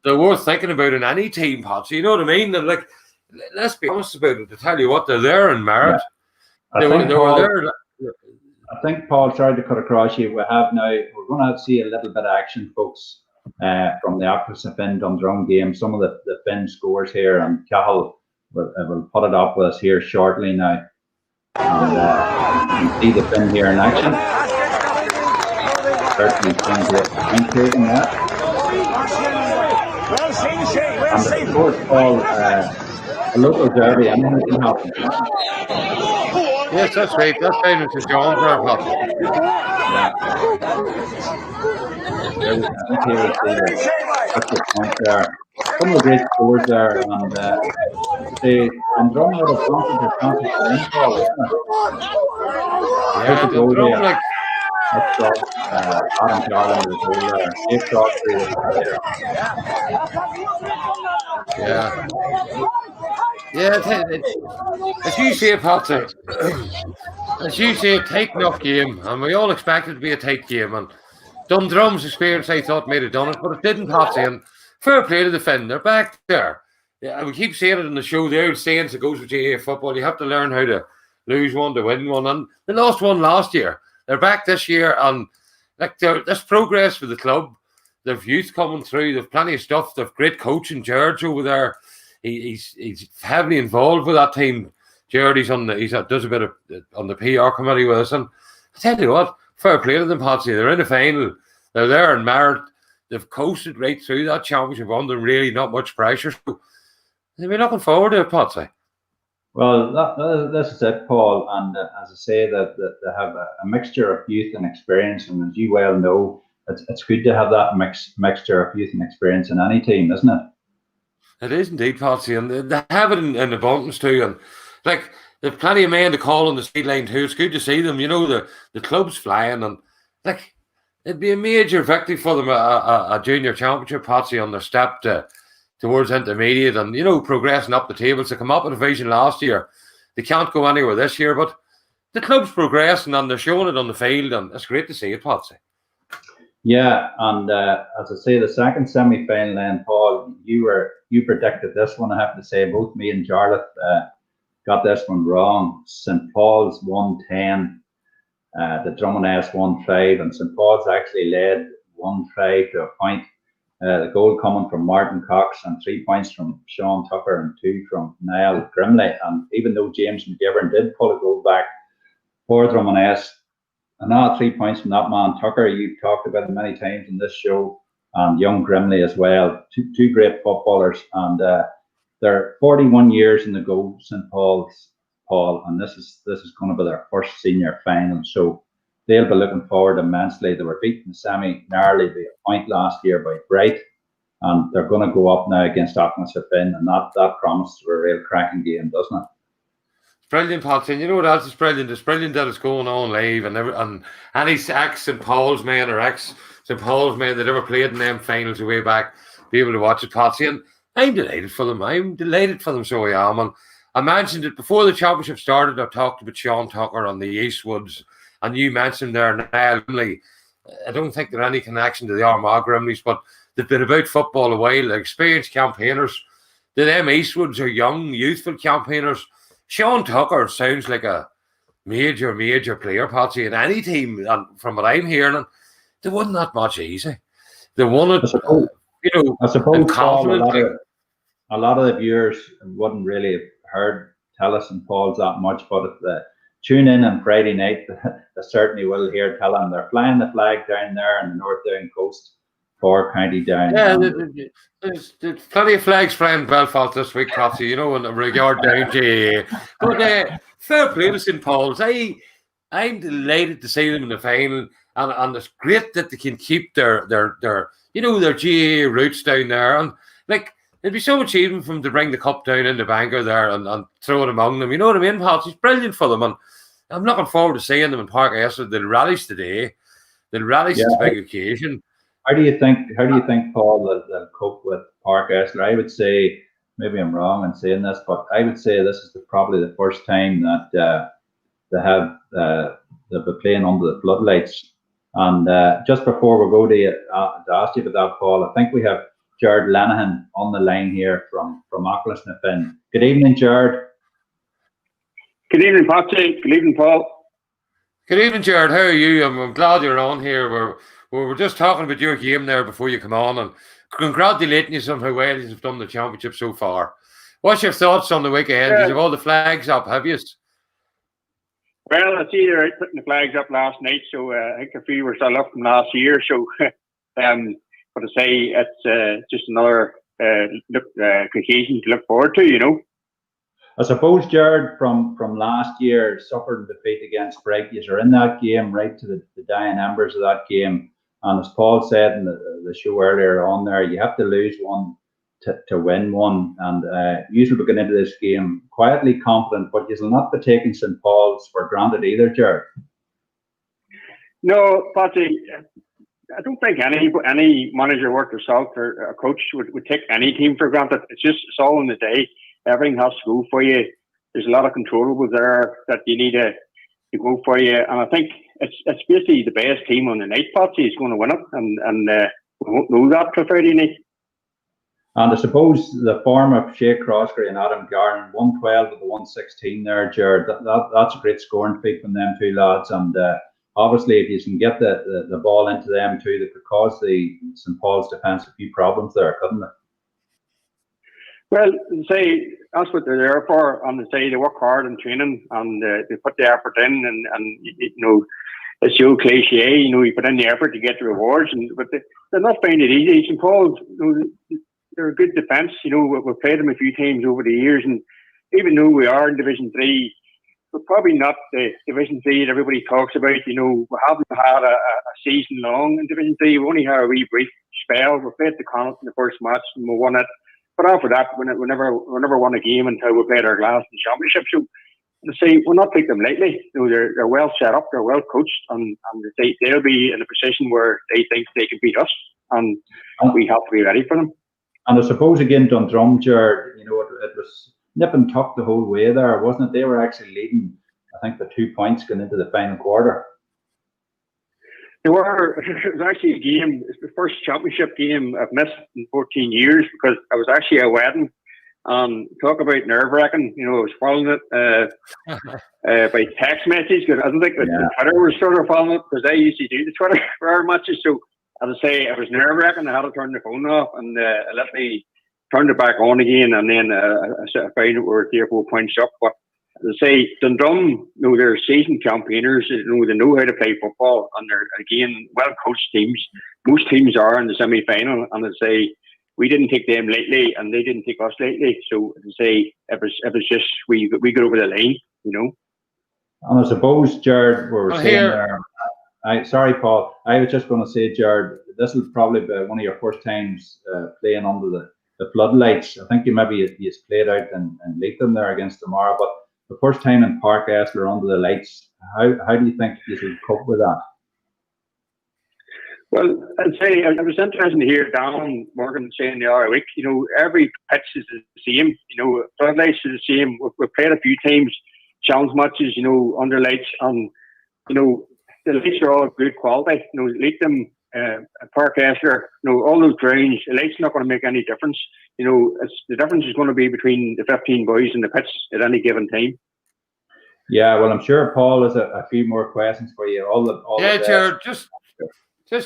they're worth thinking about in any team, Patsy. You know what I mean? They're let's be honest about it. To tell you what, they're there in merit. Yeah. They were there. I think, Paul, sorry to cut across you. We're going to see a little bit of action, folks, from the Aughnaslafin Dundrum game. Some of the Finn scores here, and Cathal will put it up with us here shortly now. And you can see the Finn here in action. Certainly Finn's taking that. And of course, Paul, a local derby, anything can happen. Yes, that's right. That's down into John for our I think here is the point there. Some of the great scores there, and Drum out of front of the Paul, isn't it? Adam Jarlath was over there. As you say, Patsy, as you say, a tight enough game, and we all expect it to be a tight game. And Dundrum's experience, I thought, made it done it, but it didn't, Patsy. And fair play to the Finn, they're back there. Yeah, we keep saying it in the show. The old sayings that goes with G.A.A. football. You have to learn how to lose one to win one, and they lost one last year. They're back this year, and there's progress for the club. They've youth coming through. They've plenty of stuff. They've great coaching. George over there, he's heavily involved with that team. George, does a bit of on the PR committee with us. And I tell you what, fair play to them, Patsy. They're in the final. They're there in merit. They've coasted right through that championship under really not much pressure. So they'll be looking forward to it, Patsy. Well, this is it, Paul. And as I say, that they have a mixture of youth and experience. And as you well know, it's good to have that mixture of youth and experience in any team, isn't it? It is indeed, Patsy. And they have it in abundance too. And they've plenty of men to call on the sideline too. It's good to see them. The club's flying. And it'd be a major victory for them, a junior championship, Patsy, on their step towards intermediate and, progressing up the tables. They come up a division last year. They can't go anywhere this year, but the club's progressing and they're showing it on the field, and it's great to see it, Patsy. Yeah, and as I say, the second semi-final, then, Paul, you predicted this one. I have to say, both me and Jarlath got this one wrong. St.Pauls 1-10, the Drummond 1-5, and St.Pauls actually led 1-5 to a point. The goal coming from Martin Cox and 3 points from Sean Tucker and 2 from Niall Grimley. And even though James McGivern did pull a goal back for Drummond, another 3 points from that man Tucker. You've talked about him many times in this show, and young Grimley as well. Two great footballers, and they're 41 years in the go, St. Paul's, Paul, and this is going to be their first senior final. So they'll be looking forward immensely. They were beaten semi narrowly by a point last year by Bright, and they're going to go up now against Aughnaslafin, and that promises a real cracking game, doesn't it? Brilliant, Patsy. And you know what else is brilliant? It's brilliant that it's going on live, and any ex-St. Paul's men or ex-St. Paul's men that ever played in them finals way back be able to watch it, Patsy. And I'm delighted for them. So I am. And I mentioned it before the championship started. I talked about Sean Tucker on the Eastwoods, and you mentioned there Niall Grimley. I don't think there's any connection to the Armagh Grimleys, but they've been about football a while. They're experienced campaigners. Them Eastwoods are young, youthful campaigners. Sean Tucker sounds like a major player, Patsy, in any team. And from what I'm hearing, they won that much easy. They won it, I suppose confidently. A lot of the viewers wouldn't really have heard Tellis and Paul's that much, but if they tune in on Friday night, they certainly will hear Tellis. They're flying the flag down there on the North Down coast for County Down. Yeah, there's plenty of flags flying Belfast this week, Patsy, in regard down G.A.A. But fair play to St. Paul's. I'm delighted to see them in the final, and it's great that they can keep their G.A.A. roots down there. And it'd be so much even for them to bring the cup down in the banker there and throw it among them. You know what I mean, Patsy? It's brilliant for them, and I'm looking forward to seeing them in Park Esther. They'll rallies today. They'll rallies to the big occasion. How do you think, Paul, they'll cope with Park Esther? I would say, maybe I'm wrong in saying this, but I would say this is probably the first time that they'll be playing under the floodlights. And just before we go to ask you about that, Paul, I think we have Jared Lennon on the line here from Aughnaslafin. Good evening, Jared. Good evening, Patsy. Good evening, Paul. Good evening, Jared. How are you? I'm glad you're on here. We were just talking about your game there before you come on, and congratulating you on how well you've done the championship so far. What's your thoughts on the weekend? You have all the flags up, have you? Well, I see you're out putting the flags up last night, so I think a few were still up from last year. So, but to say it's just another occasion to look forward to, I suppose, Jared, from last year, suffered defeat against Bright. You're in that game right to the dying embers of that game. And as Paul said in the show earlier on there, you have to lose one to win one. And usually we get into this game quietly confident, but you will not be taking St. Paul's for granted either, Jared. No, Patsy, I don't think any manager worth their salt or a coach would take any team for granted. It's all in the day. Everything has to go for you. There's a lot of controllables there that you need to go for you. And I think it's basically the best team on the night, Patsy, is going to win it. And we won't know that till Friday night. And I suppose the form of Shea Croskery and Adam Garn, 112 with the 116 there, Jared, that's a great scoring feat from them two lads. And obviously, if you can get the ball into them too, that could cause the St. Paul's defence a few problems there, couldn't it? Well, say that's what they're there for, and they work hard in training and they put the effort in, and it's the old cliche, you put in the effort to get the rewards, but they're not finding it easy. St. Paul's, they're a good defence. We've played them a few times over the years, and even though we are in Division 3, we're probably not the Division 3 that everybody talks about. We haven't had a season long in Division 3. We only had a wee brief spell. We played the Connacht in the first match and we won it. But after that, we never won a game until we played our last in the championship. So say we'll not take them lightly. They're well set up, they're well coached, and they'll be in a position where they think they can beat us, and we have to be ready for them. And I suppose again, Dundrum, Jared, it was nip and tuck the whole way there, wasn't it? They were actually leading, I think, the 2 points going into the final quarter. It was actually a game. It's the first championship game I've missed in 14 years because I was actually at a wedding. Talk about nerve-wracking. I was following it by text message because I don't think the Twitter was sort of following it because I usually do the Twitter for our matches. So as I say, it was nerve-wracking. I had to turn the phone off and let me turn it back on again, and then I found that we were 3 or 4 points up. But as I say, Dundrum, they're seasoned campaigners. They know how to play football, and they're again well-coached teams. Most teams are in the semi-final, and as I say, we didn't take them lately, and they didn't take us lately. So as I say, it was just we got over the line, And I suppose, Jared, we were saying there. Sorry, Paul. I was just going to say, Jared, this will probably be one of your first times playing under the floodlights. I think you played out in Leitrim there against Tamara, but the first time in Park Esler under the lights. How do you think you should cope with that? Well, I'd say I was interested to hear Dan Morgan saying the other week, every pitch is the same, floodlights is the same. We've played a few times, challenge matches, under lights, and, the lights are all good quality. Leitrim, Park Esler, all those grounds, the lights not going to make any difference. The difference is going to be between the 15 boys in the pitch at any given time. Yeah, well, I'm sure Paul has a few more questions for you. Jared,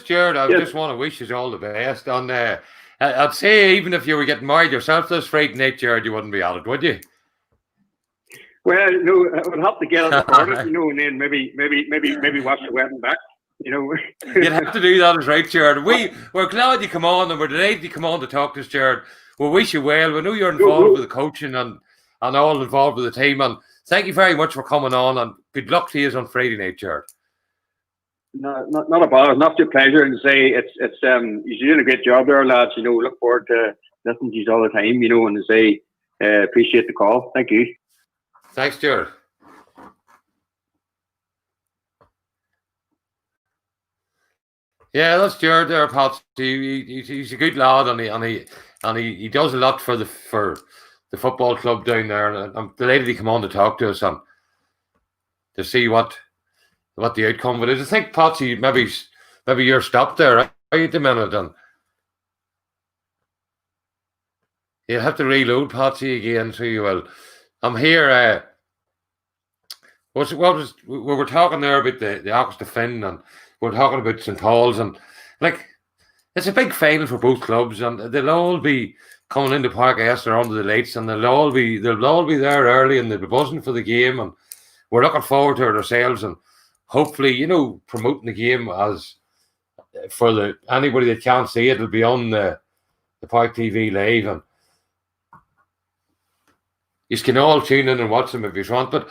Jared, I just want to wish you all the best. And I'd say even if you were getting married yourself this Friday night, Jared, you wouldn't be at it, would you? Well, I would have to get it recorded, and then maybe watch the wedding back. You'd have to do that, is right, Jared. We're glad you come on, and we're delighted you come on to talk to us, Jared. We wish you well. We know you're involved with the coaching and all involved with the team. And thank you very much for coming on, and good luck to you on Friday night, Jared. No, not a bother. Not your pleasure, and say it's you're doing a great job there, lads. Look forward to listening to you all the time. And say appreciate the call. Thank you. Thanks, Jared. Yeah, that's Jared there, Patsy. He's a good lad, and he does a lot for the football club down there. And I'm delighted he come on to talk to us and to see what the outcome of it is. I think, Patsy, maybe you're stopped there, right at the minute, and you'll have to reload, Patsy, again. So you will. I'm here. We were talking there about the Aughnaslafin, and we're talking about St.Pauls, and it's a big final for both clubs, and they'll all be coming into Park Esler under the lights, and they'll all be there early, and they'll be buzzing for the game, and we're looking forward to it ourselves, and hopefully, promoting the game as for anybody that can't see it, it'll be on the Park TV live, and you can all tune in and watch them if you want. But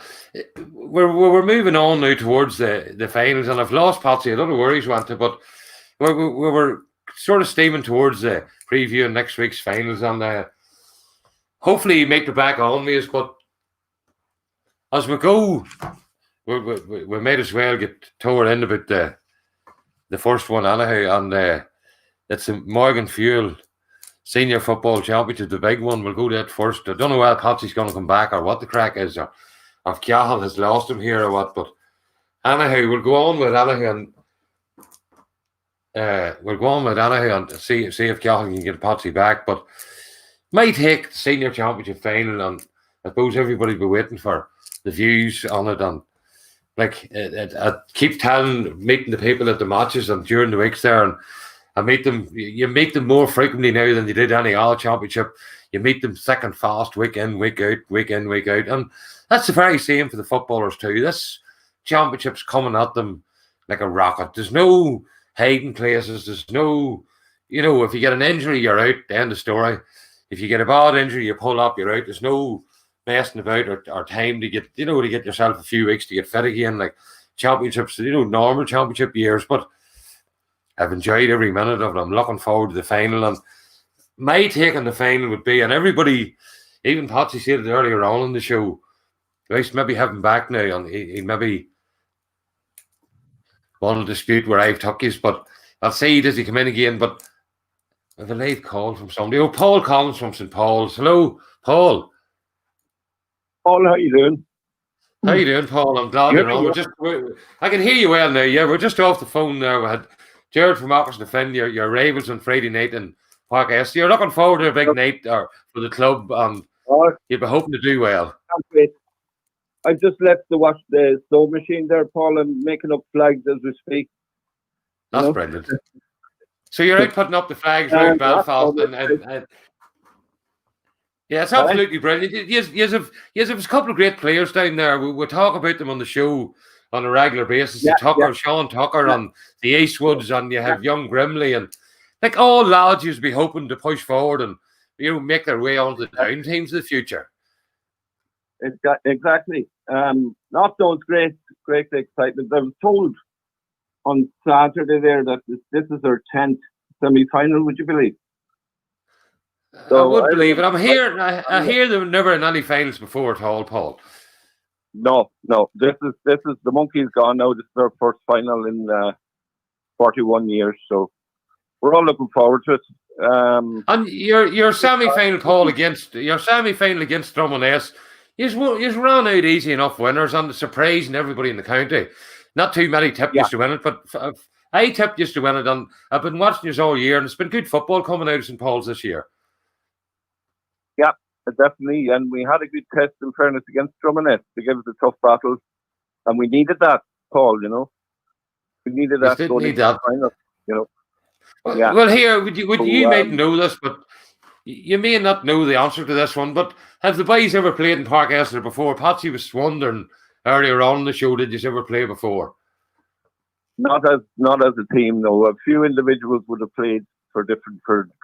we're moving on now towards the finals, and I've lost Patsy. I don't know where he's went to, but we're sort of steaming towards the preview of next week's finals, and hopefully you make the back on me. But as we go, we might as well get toward end about the first one anyhow, and it's a Morgan Fuel Senior Football Championship, the big one. We'll go to it first. I don't know whether Patsy's going to come back or what the crack is, or if G.A.A. has lost him here or what. But anyhow, we'll go on with anyhow, and see if G.A.A. can get Patsy back. But might take the Senior Championship final, and I suppose everybody will be waiting for the views on it. And I keep meeting the people at the matches and during the weeks there, and I meet them. You meet them more frequently now than you did any other championship. You meet them thick and fast, week in, week out, and that's the very same for the footballers too. This championship's coming at them like a rocket. There's no hiding places. There's no, if you get an injury, you're out. The end of story. If you get a bad injury, you pull up, you're out. There's no messing about or time to get, to get yourself a few weeks to get fit again. Like championships, normal championship years, but I've enjoyed every minute of it. I'm looking forward to the final, and my take on the final would be, and everybody, even Patsy said it earlier on in the show, least maybe have him back now, and he maybe want to dispute where I've took his, but I'll see does he come in again. But I have a late call from somebody. Oh, Paul Collins from St.Pauls. Hello, Paul. Paul, how you doing? How you doing, Paul? I'm glad you're on. I can hear you well now. Yeah, we're just off the phone now. We had Jared from Aughnaslafin, your rivals on Friday night in Park S. You're looking forward to a big night for the club, and you'll be hoping to do well. I just left to watch the snow machine there, Paul. I'm making up flags as we speak. That's brilliant. So you're out putting up the flags around Belfast, and yeah, it's absolutely brilliant. You have a couple of great players down there. We'll talk about them on the show on a regular basis. Sean Tucker and the Eastwoods, and you have young Grimley, and like all lads you'd be hoping to push forward and make their way onto the down teams of the future. Exactly. Not those great excitement. I was told on Saturday there that this is their 10th semi-final. Would you believe? So I would believe it. I hear there were never in any finals before at all, Paul. No. This is the Monkey's gone now. This is their first final in 41 years. So we're all looking forward to it. And your semi-final, Paul, against Drummond S. You ran out easy enough winners, and surprising everybody in the county. Not too many tipped us to win it, but I tipped us to win it, and I've been watching you all year, and it's been good football coming out of St.Pauls this year. Yeah, definitely, and we had a good test in fairness against Drummond S to give us a tough battle, and we needed that, Paul. We needed that. Need that. Final, Well, here you might know this, but you may not know the answer to this one. But have the boys ever played in Park Esther before? Patsy was wondering earlier on in the show, did you ever play before? Not as a team, no. A few individuals would have played for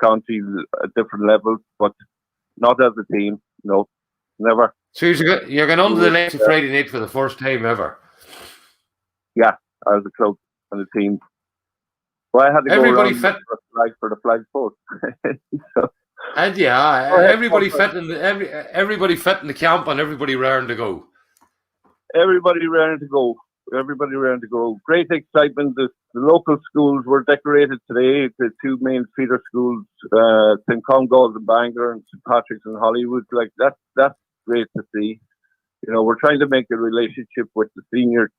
counties at different levels, but not as a team, no, never. So you're going on to the next Friday night for the first time ever? Yeah, as a club and a team. Well, I had to everybody go fit for the flag post. So, and everybody fit in the camp, and everybody raring to go. Everybody raring to go. Great excitement. The local schools were decorated today. The two main feeder schools, St. Congall's and Bangor, and St. Patrick's and Hollywood. Like that's great to see. We're trying to make a relationship with the senior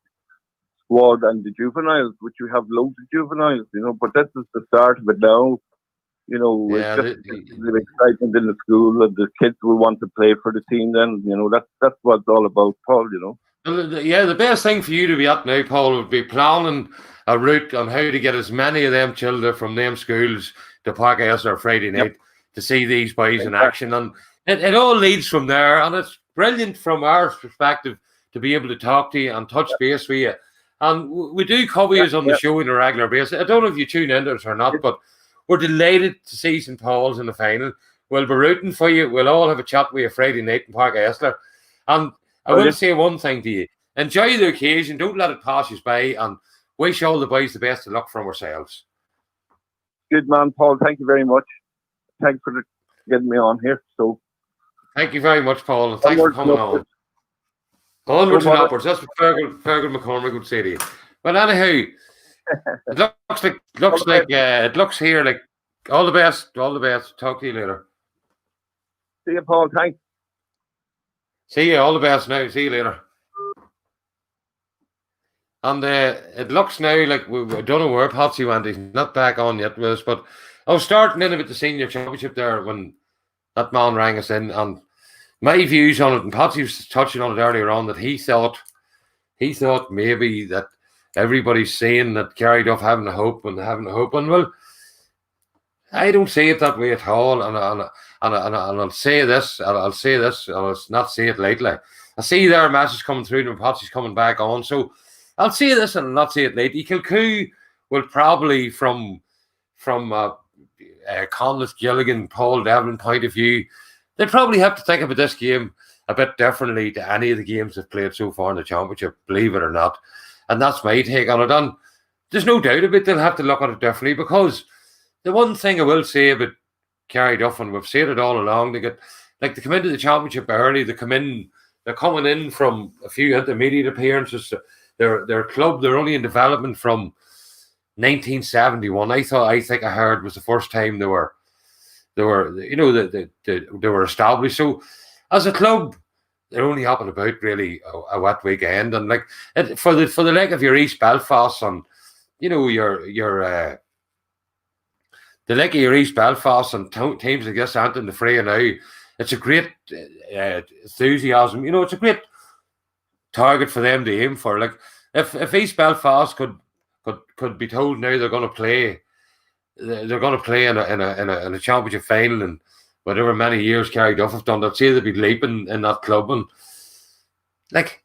squad and the juveniles, which we have loads of juveniles. But this is the start of it now. It's just the excitement in the school, and the kids will want to play for the team. Then that's what it's all about, Paul. The best thing for you to be at now, Paul, would be planning a route on how to get as many of them children from them schools to Park Esther Friday night to see these boys in action. And it all leads from there, and it's brilliant from our perspective to be able to talk to you and touch base with you. And we do cover you on the show on a regular basis. I don't know if you tune into it or not, but we're delighted to see St. Paul's in the final. We'll be rooting for you. We'll all have a chat with you Friday night in Park Esther. And I will say one thing to you. Enjoy the occasion. Don't let it pass you by, and wish all the boys the best of luck from ourselves. Good man, Paul. Thank you very much. Thanks for getting me on here. So, thank you very much, Paul, and thanks for coming on. Onwards and upwards. That's what Fergal McCormick would say to you. Well, anyhow, it looks here like all the best. All the best. Talk to you later. See you, Paul. Thanks. See you. All the best now. See you later. And it looks now like we don't know where Patsy went. He's not back on yet with us. But I was starting in about the senior championship there when that man rang us in, and my views on it, and Patsy was touching on it earlier on, that he thought maybe that everybody's saying that Carryduff having a hope. And well, I don't see it that way at all. And I'll say this, and I'll not say it lightly. I see their message coming through, and Patsy's coming back on. So I'll say this, and I'll not say it lately. Kilcoo will probably, from Conleth Gilligan, Paul Devlin point of view, they probably have to think about this game a bit differently to any of the games they've played so far in the championship, believe it or not. And that's my take on it. And there's no doubt about it, they'll have to look at it differently, because the one thing I will say about Carryduff, and we've said it all along, they come into the championship early, they come in They're coming in from a few intermediate appearances. Their club, they're only in development from 1971. I think I heard was the first time they were they were established. So as a club, they're only up and about really a wet weekend, and like for the like of your East Belfast and your the like of your East Belfast and teams like this aren't in the fray now. It's a great enthusiasm. It's a great target for them to aim for. Like if East Belfast could be told now they're going to play in a championship final and whatever many years Carryduff have done, they'd say they'd be leaping in that club. And like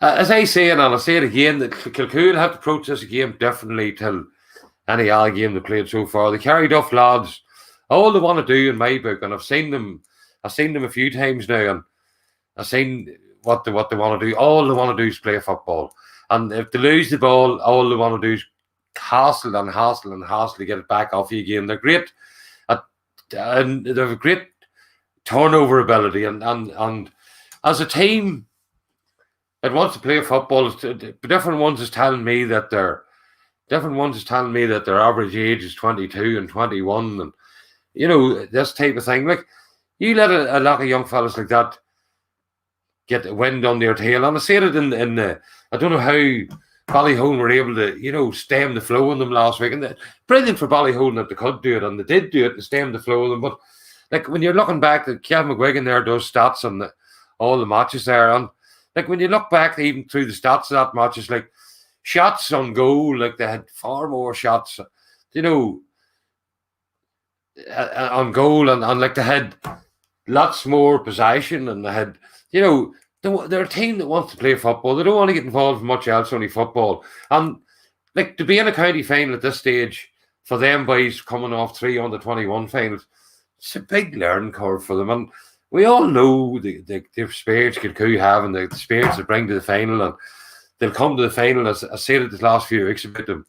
as I say, and I'll say it again, that Kilcoo will have to approach this game differently till any other game they played so far. The Carryduff lads, all they want to do in my book, and I've seen them a few times now, and I've seen what they want to do. All they want to do is play football. And if they lose the ball, all they want to do is hassle to get it back off you again. They're great and they have a great turnover ability, and as a team that wants to play football, different ones is telling me that their average age is 22 and 21, and this type of thing. Like you let a lot of young fellas like that get the wind on their tail, and I said it in the I don't know how Ballyholden were able to, stem the flow on them last week. And brilliant for Ballyholden that they could do it, and they did do it and stem the flow of them. But like when you're looking back, that Kevin McGuigan there does stats on all the matches there, and like when you look back even through the stats of that match, it's like shots on goal, like they had far more shots, on goal, and like they had lots more possession, and they had, they're a team that wants to play football. They don't want to get involved in much else, only football. And like to be in a county final at this stage for them boys coming off 3 under-21 finals, it's a big learning curve for them. And we all know the experience Kilcoo have and the experience they bring to the final, and they'll come to the final. As I said it the last few weeks about them,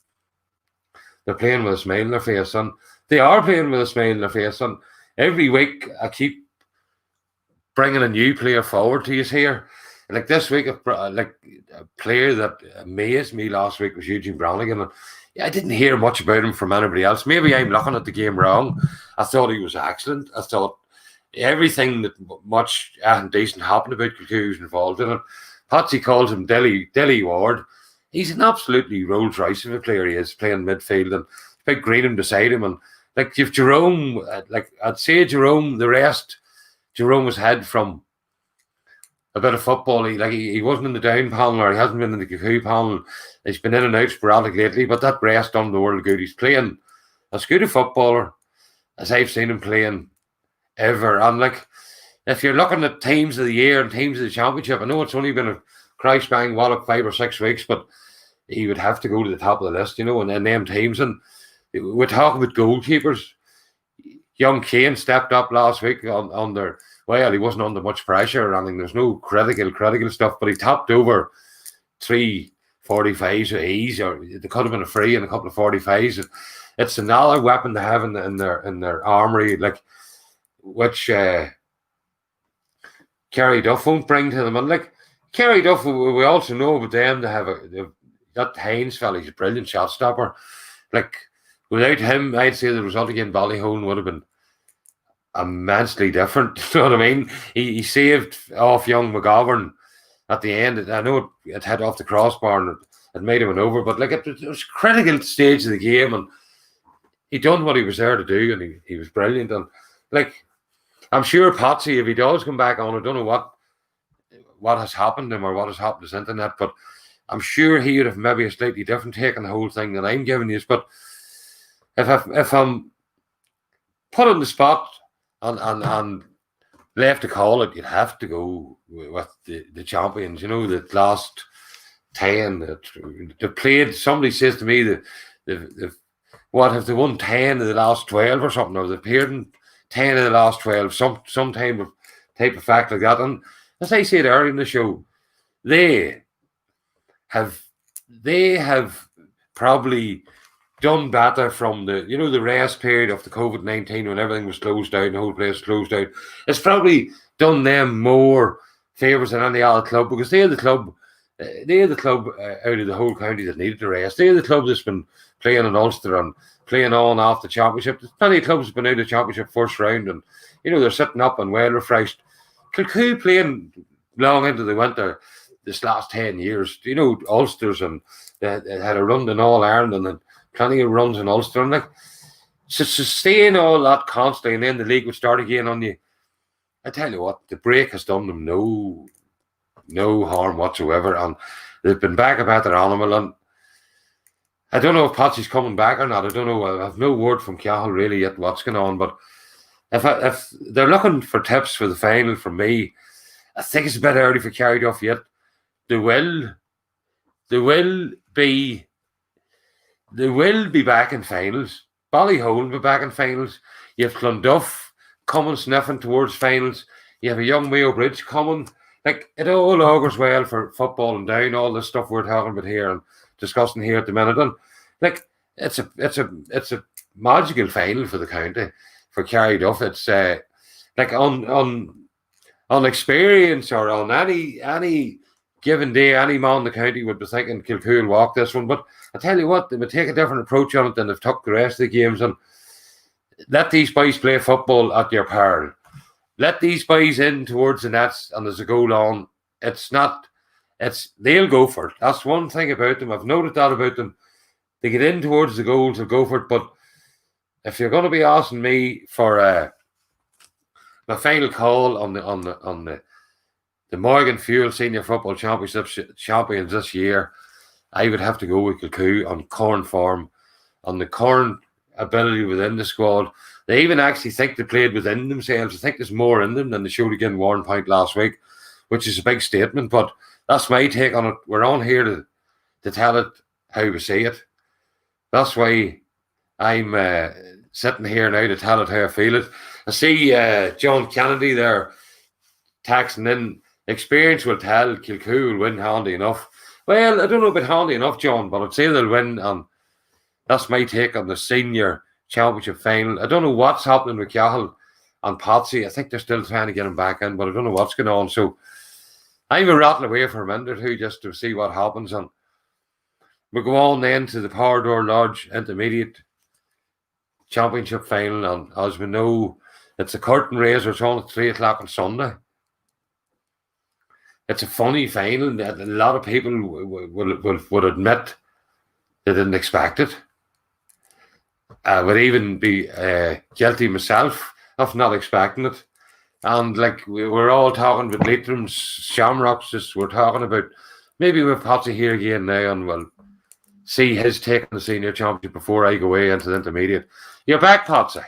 they're playing with a smile on their face, and they are playing with a smile on their face. And every week I keep bringing a new player forward to you here. Like this week, like a player that amazed me last week was Eugene Brownigan. And I didn't hear much about him from anybody else. Maybe I'm looking at the game wrong. I thought he was excellent. I thought everything that much and decent happened about Kilcoo was involved in it. Patsy calls him Dilly Ward. He's an absolutely Rolls Royce of a player. He is playing midfield, and big Greenham beside him. And like if Jerome, like I'd say Jerome, the rest. Jerome was had from a bit of football. He wasn't in the down panel, or he hasn't been in the Kilcoo panel. He's been in and out sporadic lately, but that rest done the world good. He's playing as good a footballer as I've seen him playing ever. And like, if you're looking at teams of the year and teams of the championship, I know it's only been a crash bang wallop 5 or 6 weeks, but he would have to go to the top of the list, and them teams. And we're talking about goalkeepers. Young Kane stepped up last week under. Well, he wasn't under much pressure or anything. There's no critical stuff, but he topped over 3 45s with ease, or there could have been a free and a couple of 45s. It's another weapon to have in their armory, like which Carryduff won't bring to them. And like Carryduff, we also know about them to have that Haynes fella. He's a brilliant shot stopper. Like without him, I'd say the result against Ballyholden would have been immensely different. You know what I mean? He saved off young McGovern at the end. I know it had off the crossbar and it made him an over, but like it was a critical stage of the game, and he done what he was there to do, and he was brilliant. And like I'm sure Patsy, if he does come back on, I don't know what has happened to him or what has happened to his internet, but I'm sure he would have maybe a slightly different take on the whole thing than I'm giving you. But if I'm put on the spot and left to call it, you'd have to go with the champions. The last 10 they played. Somebody says to me that they've what have they won 10 of the last 12 or something, or they've appeared in 10 of the last 12, some type of fact like that. And as I said earlier in the show, they have probably done better from the rest period of the COVID-19 when everything was closed down, the whole place was closed down. It's probably done them more favours than any other club, because they're the club. They're the club out of the whole county that needed the rest. They're the club that's been playing in Ulster and playing on off the championship. There's plenty of clubs have been out of the championship first round, and they're sitting up and well refreshed. Kilcoo playing long into the winter this last 10 years. Ulsters, and they had a run in All Ireland and then plenty of runs in Ulster, and like to sustain all that constantly, and then the league would start again on you. I tell you what, the break has done them no harm whatsoever, and they've been back about their animal. And I don't know if Patsy's coming back or not. I don't know. I have no word from Cahill really yet what's going on. But if they're looking for tips for the final from me, I think it's a bit early for Carryduff yet. They will be back in finals. Ballyhole will be back in finals. You have Clonduff coming sniffing towards finals. You have a young Mayo Bridge coming. Like, it all augurs well for football and down, all this stuff we're talking about here and discussing here at the minute. And like, it's a magical final for the county, for Carryduff. It's like on experience or on any given day, any man in the county would be thinking Kilcoo will walk this one. But I tell you what, they would take a different approach on it than they've took the rest of the games, and let these boys play football at your peril. Let these boys in towards the nets, and there's a goal on. They'll go for it. That's one thing about them. I've noted that about them. They get in towards the goals, they'll go for it. But if you're going to be asking me for my final call on the Morgan Fuel Senior Football Championship champions this year, I would have to go with Kilcoo on current form, on the current ability within the squad. They even actually think they played within themselves. I think there's more in them than they showed against Warrenpoint last week, which is a big statement. But that's my take on it. We're on here to tell it how we see it. That's why I'm sitting here now to tell it how I feel it. I see John Kennedy there taxing in. Experience will tell Kilcoo will win handy enough. Well, I don't know about handy enough, John, but I'd say they'll win. And that's my take on the senior championship final. I don't know what's happening with Cahill and Patsy. I think they're still trying to get him back in, but I don't know what's going on. So I'm a rattle away for a minute or two just to see what happens. And we'll go on then to the Power Lodge Intermediate Championship final. And as we know, it's a curtain raiser. It's on at 3 o'clock on Sunday. It's a funny final that a lot of people would admit they didn't expect it. I would even be guilty myself of not expecting it. And like we're all talking about Leitrim's Shamrocks, we're talking about maybe with Patsy here again now, and we'll see his take on the senior championship before I go away into the intermediate. You're back, Patsy.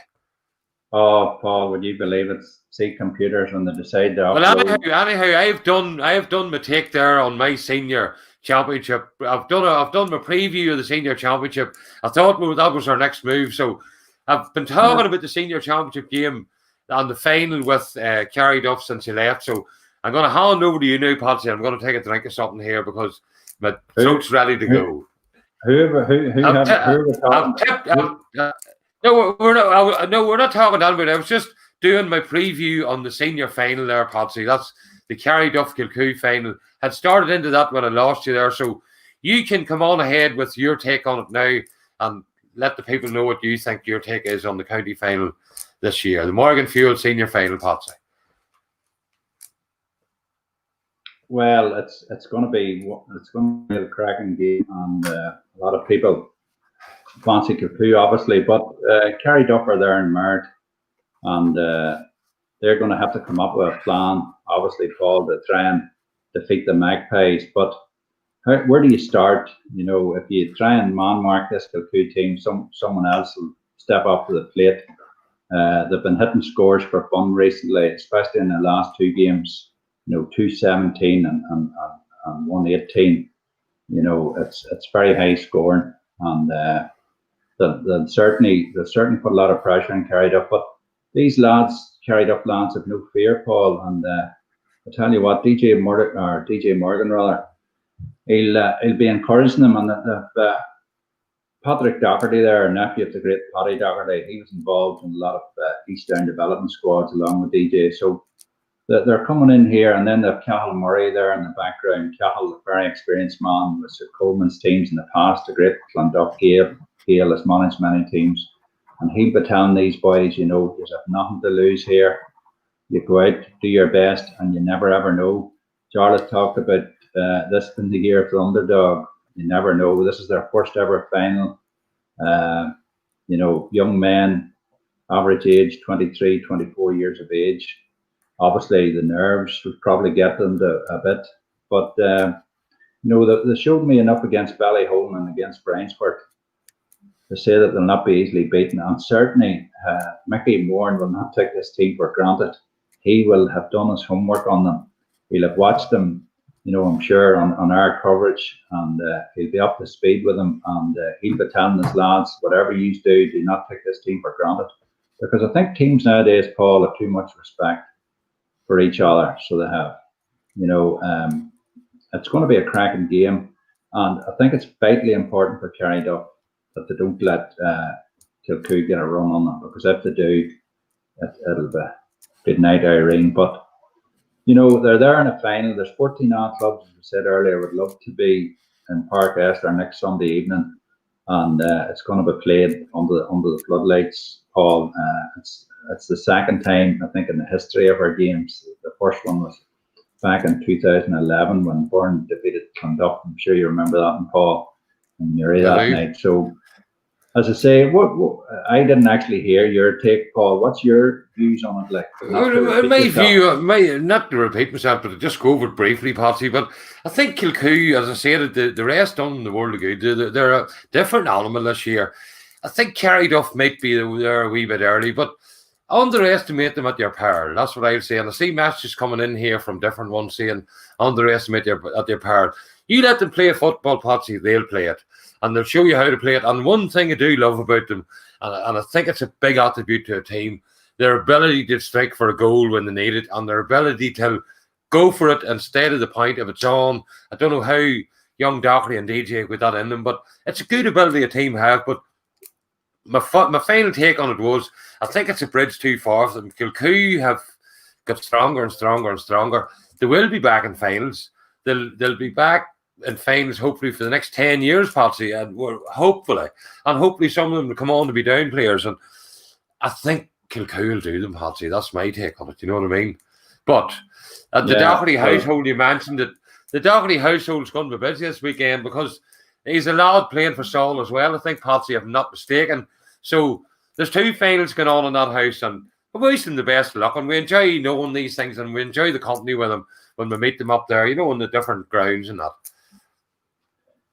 Oh, Paul, would you believe it? See computers when they decide to upload. Well, anyhow, I have done my take there on my senior championship. I've done my preview of the senior championship. I thought that was our next move. So I've been talking about the senior championship game and the final with Carryduff since he left. So I'm going to hand over to you now, Patsy. I'm going to take a drink of something here because my throat's ready to go. No, we're not talking that about it. I was just doing my preview on the senior final there, Patsy. That's the Carryduff Kilcoo final. Had started into that when I lost you there. So you can come on ahead with your take on it now and let the people know what you think your take is on the county final this year. The Morgan Fuel senior final, Patsy. Well, it's going to be a cracking game, and a lot of people fancy Kilcoo, obviously, but Carryduff are there in March, and they're going to have to come up with a plan, obviously, Paul, to try and defeat the Magpies. But where do you start? You know, if you try and man-mark this Kilcoo team, someone else will step up to the plate. They've been hitting scores for fun recently, especially in the last two games. You know, 217 and 118. You know, it's very high scoring, and they'll certainly put a lot of pressure on Carryduff. But these Carryduff lads have no fear, Paul. And I tell you what, DJ Morgan rather, he'll be encouraging them. And Patrick Doherty there, nephew of the great Paddy Doherty, he was involved in a lot of East Down development squads along with DJ. So they're coming in here, and then they've Cahill Murray there in the background. Cahill, a very experienced man with Sir Coleman's teams in the past, a great Clondalk Gael has managed many teams. And he'll be telling these boys, you know, you have nothing to lose here. You go out, do your best, and you never ever know. Jarlath talked about this being the year of the underdog. You never know. This is their first ever final. You know, young men, average age 23, 24 years of age. Obviously, the nerves would probably get them a bit. But, you know, they showed me enough against Ballyholme and against Brainsford to say that they'll not be easily beaten. And certainly, Mickey Moore will not take this team for granted. He will have done his homework on them. He'll have watched them, you know, I'm sure, on our coverage, and he'll be up to speed with them. And he'll be telling his lads, whatever you do not take this team for granted. Because I think teams nowadays, Paul, have too much respect for each other. So they have, you know, it's going to be a cracking game. And I think it's vitally important for Carryduff that they don't let Kilcoo get a run on them, because if they do, it'll be good night, Irene. But, you know, they're there in a final. There's 14 odd clubs, as we said earlier, would love to be in Park Esther next Sunday evening. And it's going to be played under the floodlights, Paul. It's the second time, I think, in the history of our games. The first one was back in 2011 when Burren defeated Clondalk. I'm sure you remember that one, Paul, and you were that night. So, as I say, what I didn't actually hear your take, Paul. What's your views on it? Like, my view, not to repeat myself, but to just go over it briefly, Patsy. But I think Kilcoo, as I said, the rest done the world of good. They're a different animal this year. I think Carryduff might be there a wee bit early, but underestimate them at their peril. That's what I'll say. And I see messages coming in here from different ones saying underestimate at their peril. You let them play football, Patsy, they'll play it. And they'll show you how to play it. And one thing I do love about them, and I think it's a big attribute to a team, their ability to strike for a goal when they need it, and their ability to go for it instead of the point if it's on. I don't know how young Dockery and DJ with that in them, but it's a good ability a team have. But my final take on it was, I think it's a bridge too far for them. Kilcoo have got stronger and stronger and stronger. They will be back in finals. They'll be back in finals hopefully for the next 10 years, Patsy, and hopefully some of them will come on to be down players, and I think Kilcoo will do them, Patsy. That's my take on it, you know what I mean? But at the Dockery household, you mentioned that the Dockery household's going to be busy this weekend because he's a lad playing for Saul as well, I think, Patsy, if I'm not mistaken. So there's 2 finals going on in that house, and we wish them the best of luck, and we enjoy knowing these things, and we enjoy the company with them when we meet them up there, you know, on the different grounds and that.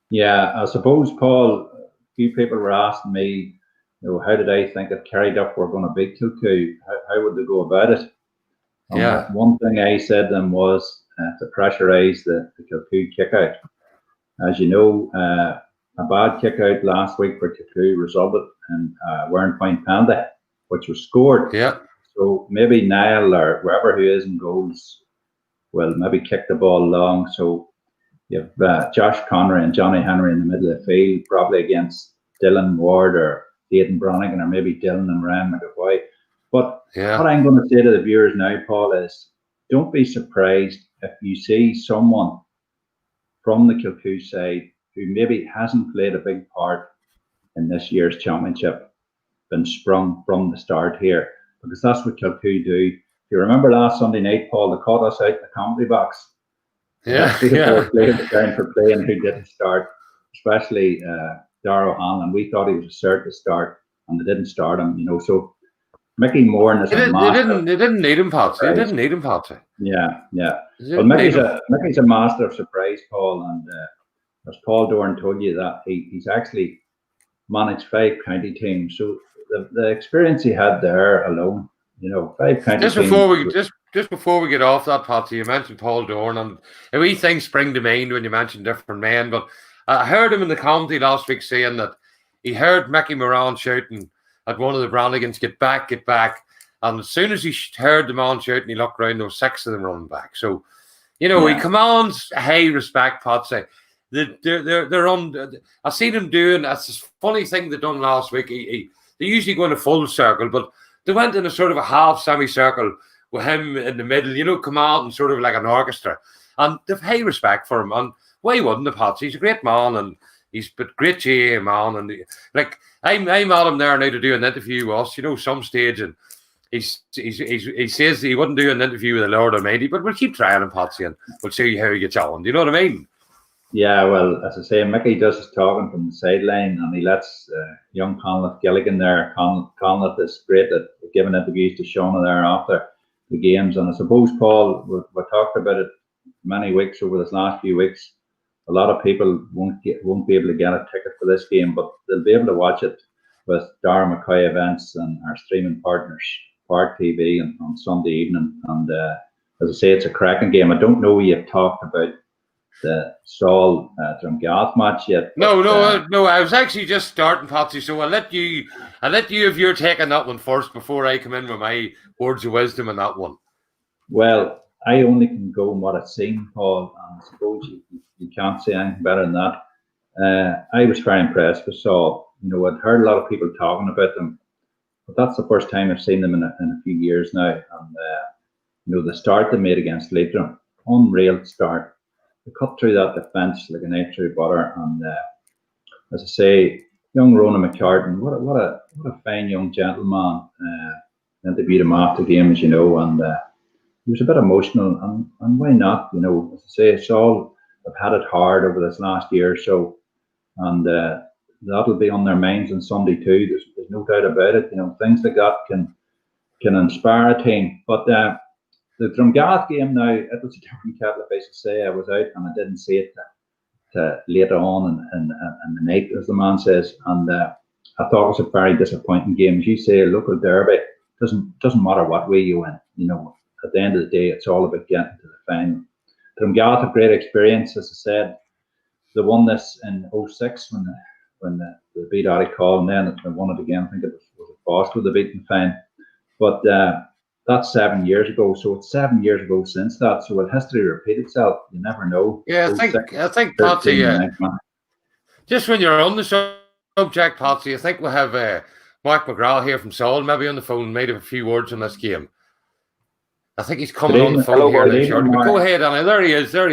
Yeah, I suppose, Paul, a few people were asking me, you know, how did I think if Carryduff were going to beat Kilcoo? How would they go about it? And one thing I said to them was to pressurise the Kilcoo kick out. As you know, a bad kick out last week for Kilcoo resulted in a wearing point penalty, which was scored. Yeah. So maybe Niall or whoever who is in goals will maybe kick the ball long. So you have Josh Connery and Johnny Henry in the middle of the field, probably against Dylan Ward or Aidan Bronigan, or maybe Dylan and Ryan McGraw. But what I'm going to say to the viewers now, Paul, is don't be surprised if you see someone from the Kilcoo side who maybe hasn't played a big part in this year's championship been sprung from the start here, because that's what Kilcoo do. If you remember last Sunday night, Paul, they caught us out in the comedy box. Yeah. Players down for playing who didn't start, especially Darrow Hanlon. We thought he was a cert to start, and they didn't start him, you know. So Mickey Moore is a master. They didn't need him, Patsy. They didn't need him, Patsy. Yeah. Well, Mickey's a master of surprise, Paul, and as Paul Doran told you, that he's actually managed 5 county teams. So the experience he had there alone, you know, 5 county teams. Just before we get off that, Patsy, you mentioned Paul Doran, and a wee thing spring to mind when you mentioned different men, but I heard him in the commentary last week saying that he heard Mickey Moran shouting at one of the Branigans, get back. And as soon as he heard the man shouting, he looked around, there were 6 of them running back. So, you know, he commands high respect, Patsy. They're on. I seen him doing, that's this funny thing they done last week. They usually go in a full circle, but they went in a sort of a half semicircle with him in the middle, you know, come out and sort of like an orchestra. And they've high respect for him. And why wouldn't the Patsy? He's a great man, and he's a great G.A.A. man. And like, I'm at him there now to do an interview with us, you know, some stage, and he says he wouldn't do an interview with the Lord Almighty, but we'll keep trying him, Patsy, and we'll see how he gets on. Do you know what I mean? Yeah, well, as I say, Mickey does his talking from the sideline, and he lets young Conleth Gilligan there. Conleth is great at giving interviews to Shauna there after the games. And I suppose, Paul, we talked about it many weeks over this last few weeks. A lot of people won't be able to get a ticket for this game, but they'll be able to watch it with Dara McCoy Events and our streaming partners, Park TV, and on Sunday evening. And as I say, it's a cracking game. I don't know you've talked about the Saul Drumgath match yet. No. I was actually just starting, Patsy. So I'll let you if you're taking that one first before I come in with my words of wisdom on that one. Well, I only can go on what I've seen, Paul, and I suppose you can't say anything better than that. I was very impressed with Saul. You know, I'd heard a lot of people talking about them, but that's the first time I've seen them in a few years now. And you know, the start they made against Leitrim, unreal start. They cut through that defence like a knife through butter. And as I say, young Ronan McCartan, what a fine young gentleman. Interviewed him after the game, as you know, and he was a bit emotional, and why not? You know, as I say, Saul have had it hard over this last year or so, and that'll be on their minds on Sunday too. There's no doubt about it. You know, things like that can inspire a team. But the Drumgath game now, it was a different kettle of fish. To say I was out and I didn't see it to later on in the night, as the man says, and I thought it was a very disappointing game. As you say, a local derby doesn't matter what way you win. You know, at the end of the day, it's all about getting to the final. Drumgath, a great experience, as I said. They won this in 06 when they beat Call, and then they won it again. I think it was Boston they beat in fine. But that's 7 years ago, so it's 7 years ago since that. So will history repeat itself? You never know. Yeah, I think Patsy. Just when you're on the subject, Patsy, I think we have Mark Mcgraw here from Saul, maybe on the phone, made a few words on this game. I think he's coming on the phone here now, shortly. But go ahead, Anna. There he is. Good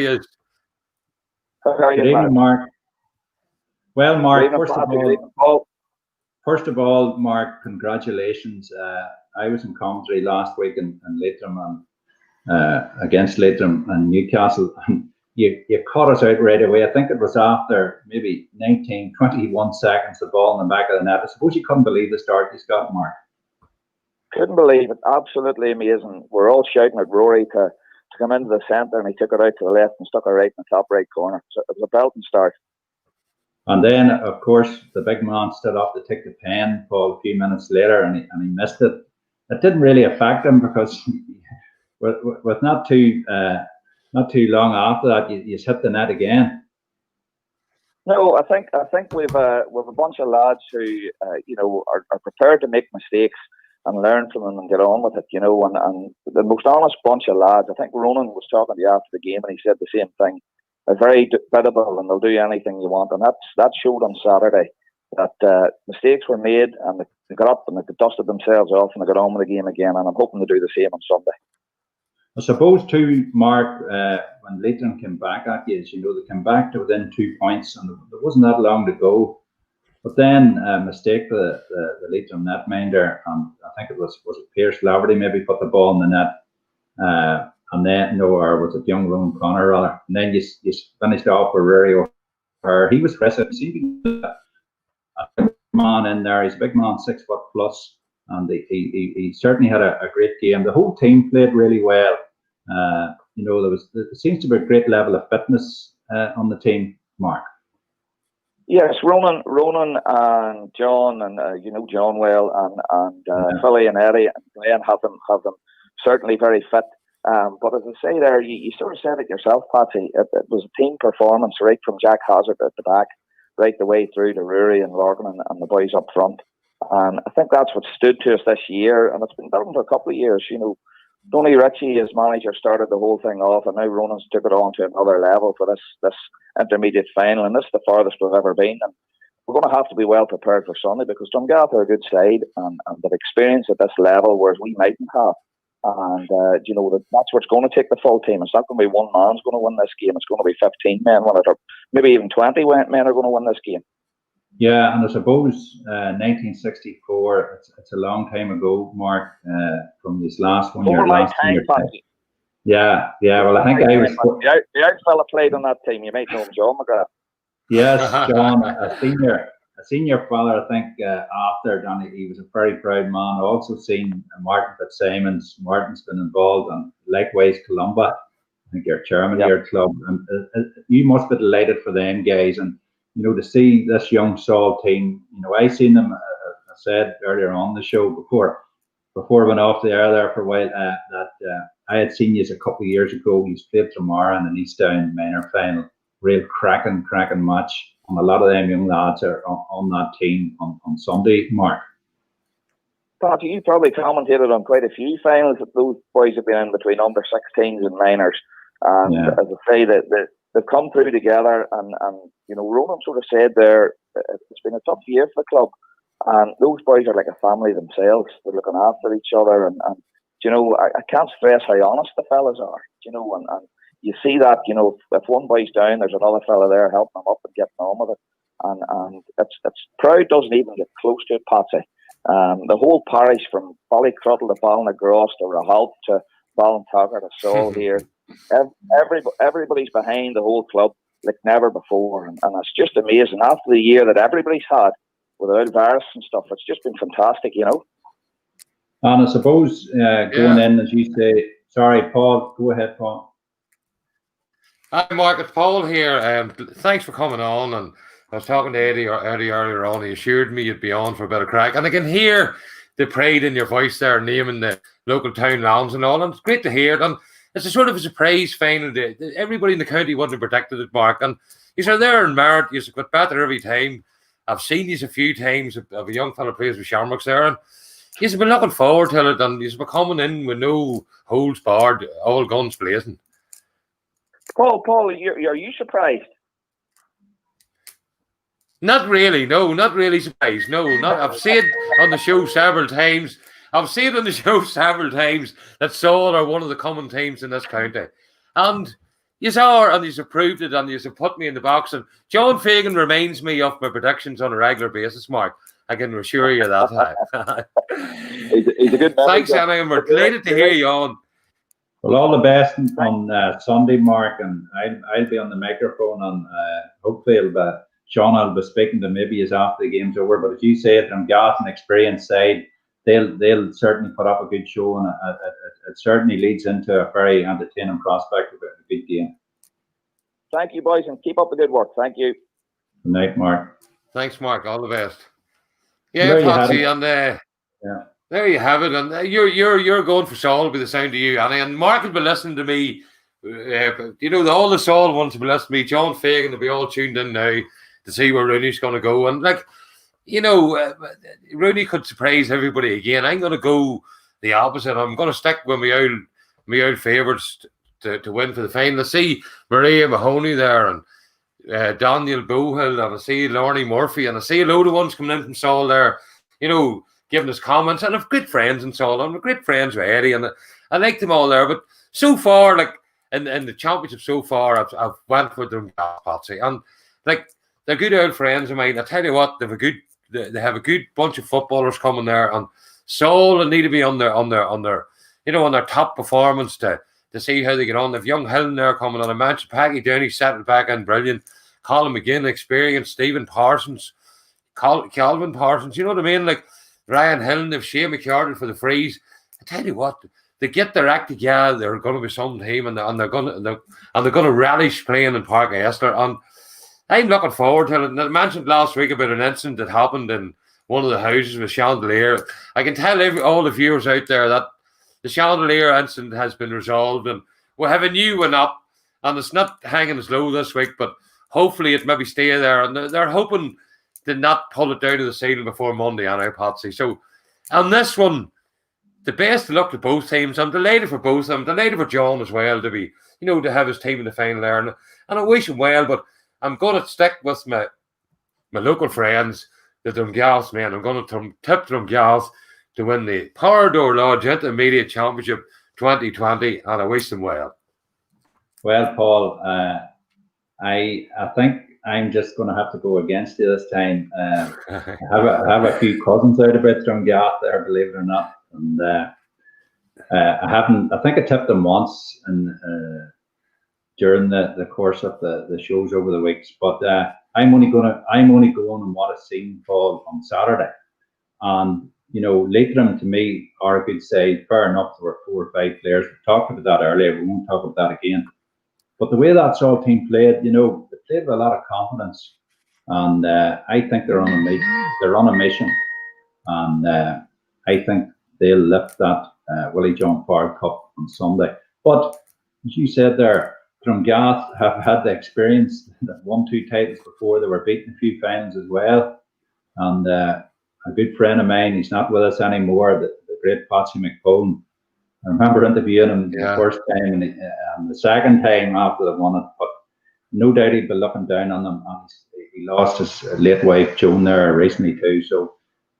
evening, Mark. Well, Mark, first of all, Mark, congratulations. I was in commentary last week in Leitrim and against Leitrim and Newcastle. You caught us out right away. I think it was after maybe 21 seconds, the ball in the back of the net. I suppose you couldn't believe the start you got, Mark. Couldn't believe it. Absolutely amazing. We're all shouting at Rory to come into the centre, and he took it out to the left and stuck it right in the top right corner. So it was a belting start. And then, of course, the big man stood up to take the pen, Paul, a few minutes later, and he missed it. It didn't really affect him because with not too long after that, you hit the net again. No, I think we've a bunch of lads who are prepared to make mistakes and learn from them and get on with it, you know, and the most honest bunch of lads. I think Ronan was talking to you after the game and he said the same thing. They're very biddable and they'll do anything you want, and that showed on Saturday that mistakes were made and they got up and they dusted themselves off and they got on with the game again, and I'm hoping to do the same on Sunday. I suppose too, Mark, when Leitrim came back at you, as you know, they came back to within 2 points and there wasn't that long to go. But then mistake the Leitrim netminder, and I think it was Pierce Laverty maybe put the ball in the net, and then or was it young Rowan Connor rather? And then you finished off with Rory O'Hare. He was aggressive. A man in there. He's a big man, 6 foot plus, and he certainly had a great game. The whole team played really well. You know, there seems to be a great level of fitness on the team, Mark. Yes, Ronan and John, and you know John well, and Philly and Eddie and Glenn have them certainly very fit. But as I say there, you sort of said it yourself, Patsy. It was a team performance right from Jack Hazard at the back, right the way through to Rory and Lorcan and the boys up front. And I think that's what stood to us this year, and it's been building for a couple of years. You know, Tony Ritchie, as manager, started the whole thing off, and now Ronan's took it on to another level for this intermediate final, and this is the farthest we've ever been. And we're going to have to be well prepared for Sunday because Drumgath are a good side and they've experience at this level, whereas we mightn't have. And that's what's going to take the full team. It's not going to be one man's going to win this game. It's going to be 15 men win it, or maybe even 20 men are going to win this game. Yeah, and I suppose 1964. It's a long time ago, Mark. From this last one, your last time. Yeah. Well, I think I was. The out fella played on that team. You might know him, John Mcgraw. Yes, John, a senior fella. I think after Donny, he was a very proud man. I also seen Martin Fitzsimons. Martin's been involved, and likewise Columba. I think you're chairman of your club, and you must be delighted for them guys. And to see this young Saul team. I seen them. I said earlier on the show before I went off the air there for a while that I had seen you a couple of years ago. You played Tramara in an East Down minor final. Real cracking match. And a lot of them young lads are on that team on Sunday, Mark. Patsy, you probably commentated on quite a few finals that those boys have been in between under 16s and minors. And as I say, they've come through together. And Ronan sort of said there, it's been a tough year for the club. And those boys are like a family themselves. They're looking after each other. And I can't stress how honest the fellas are. And you see that, if one boy's down, there's another fella there helping them up and getting on with it. And it's proud doesn't even get close to it, Patsy. The whole parish from Ballycruttle to Ballynagross to Rahalt to Ballintucker to Saul here, everybody's behind the whole club like never before. And it's just amazing. After the year that everybody's had without virus and stuff, it's just been fantastic, And I suppose going in, as you say, sorry, Paul, go ahead, Paul. Hi, Mark, it's Paul here. Thanks for coming on. And I was talking to Eddie earlier on. He assured me you'd be on for a bit of crack. And I can hear the pride in your voice there, naming the local town lands and all. And it's great to hear it. And it's a sort of a surprise final. Everybody in the county wouldn't have predicted it, Mark. And you are there in merit. You've got better every time. I've seen you a few times of a young fella plays with Shamrocks there. And you've been looking forward to it. And you've been coming in with no holds barred, all guns blazing. Paul, are you surprised? Not really. No, not really surprised. No, not. I've said on the show several times. That Saul are one of the common teams in this county, and you are, and you've proved it, and you've put me in the box. And John Fagan reminds me of my predictions on a regular basis, Mark. I can assure you that. He's a good man. Thanks, Anna, and we're delighted to hear you on. Well, all the best on Sunday, Mark, and I'll be on the microphone, and hopefully Sean will be speaking to maybe as after the game's over. But as you say it, from Gareth and experience side, they'll certainly put up a good show, and it certainly leads into a very entertaining prospect of a good game. Thank you, boys, and keep up the good work. Thank you. Good night, Mark. Thanks, Mark. All the best. Yeah, Patsy, and there you have it, and you're going for Saul by the sound of you, Annie. And Mark will be listening to me. All the Saul ones will be listening to me. John Fagan will be all tuned in now to see where Rooney's going to go. And Rooney could surprise everybody again. I'm going to go the opposite. I'm going to stick with my old favourites to win for the final. I see Maria Mahoney there, and Daniel Bohill, and I see Lorne Murphy, and I see a load of ones coming in from Saul there. Giving us comments, and I've great friends in Saul, and I've great friends with Eddie, and I like them all there. But so far, in the championship so far, I've went for them, Patsy, and they're good old friends of mine. I tell you what, they have a good bunch of footballers coming there, and Saul will need to be on their top performance to see how they get on. They've young Hillen there coming on. I mentioned Peggy Downey settled back in brilliant. Colin McGinn, experienced. Stephen Parsons, Calvin Parsons. You know what I mean? Ryan Hillen, they've Shea McCartan for the freeze. I tell you what, they get their act together. They're going to be some team, and they're going to relish playing in Park Esther. And I'm looking forward to it. And I mentioned last week about an incident that happened in one of the houses with chandelier. I can tell all the viewers out there that the chandelier incident has been resolved, and we'll have a new one up. And it's not hanging as low this week, but hopefully it maybe stay there. And they're hoping to not pull it down to the ceiling before Monday, I know, Patsy. So on this one, the best of luck to both teams. I'm delighted for both of them. I'm delighted for John as well to be, to have his team in the final there. And I wish him well, but I'm going to stick with my local friends, the Drumgals, man. I'm going to tip Drumgals to win the Parador Lodge Intermediate Championship 2020, and I wish them well. Well, Paul, I think I'm just going to have to go against you this time. I have a few cousins out about G.A.A there, believe it or not, and I haven't. I think I tipped them once and during the course of the shows over the weeks, but I'm only going on what I've seen, Paul, on Saturday, and Leitrim to me, or I could say, fair enough, there were 4 or 5 players. We talked about that earlier. We won't talk about that again. But the way that Saul team played, they played with a lot of confidence, and I think they're on a mission, and I think they'll lift that Willie John Farr Cup on Sunday. But as you said there, G.A.A have had the experience that won 2 titles before. They were beaten a few finals as well, and a good friend of mine, he's not with us anymore, the great Patsy McGraw. I remember interviewing him the first time and the second time after they won it, but no doubt he'd be looking down on them. And he lost his late wife Joan there recently too. So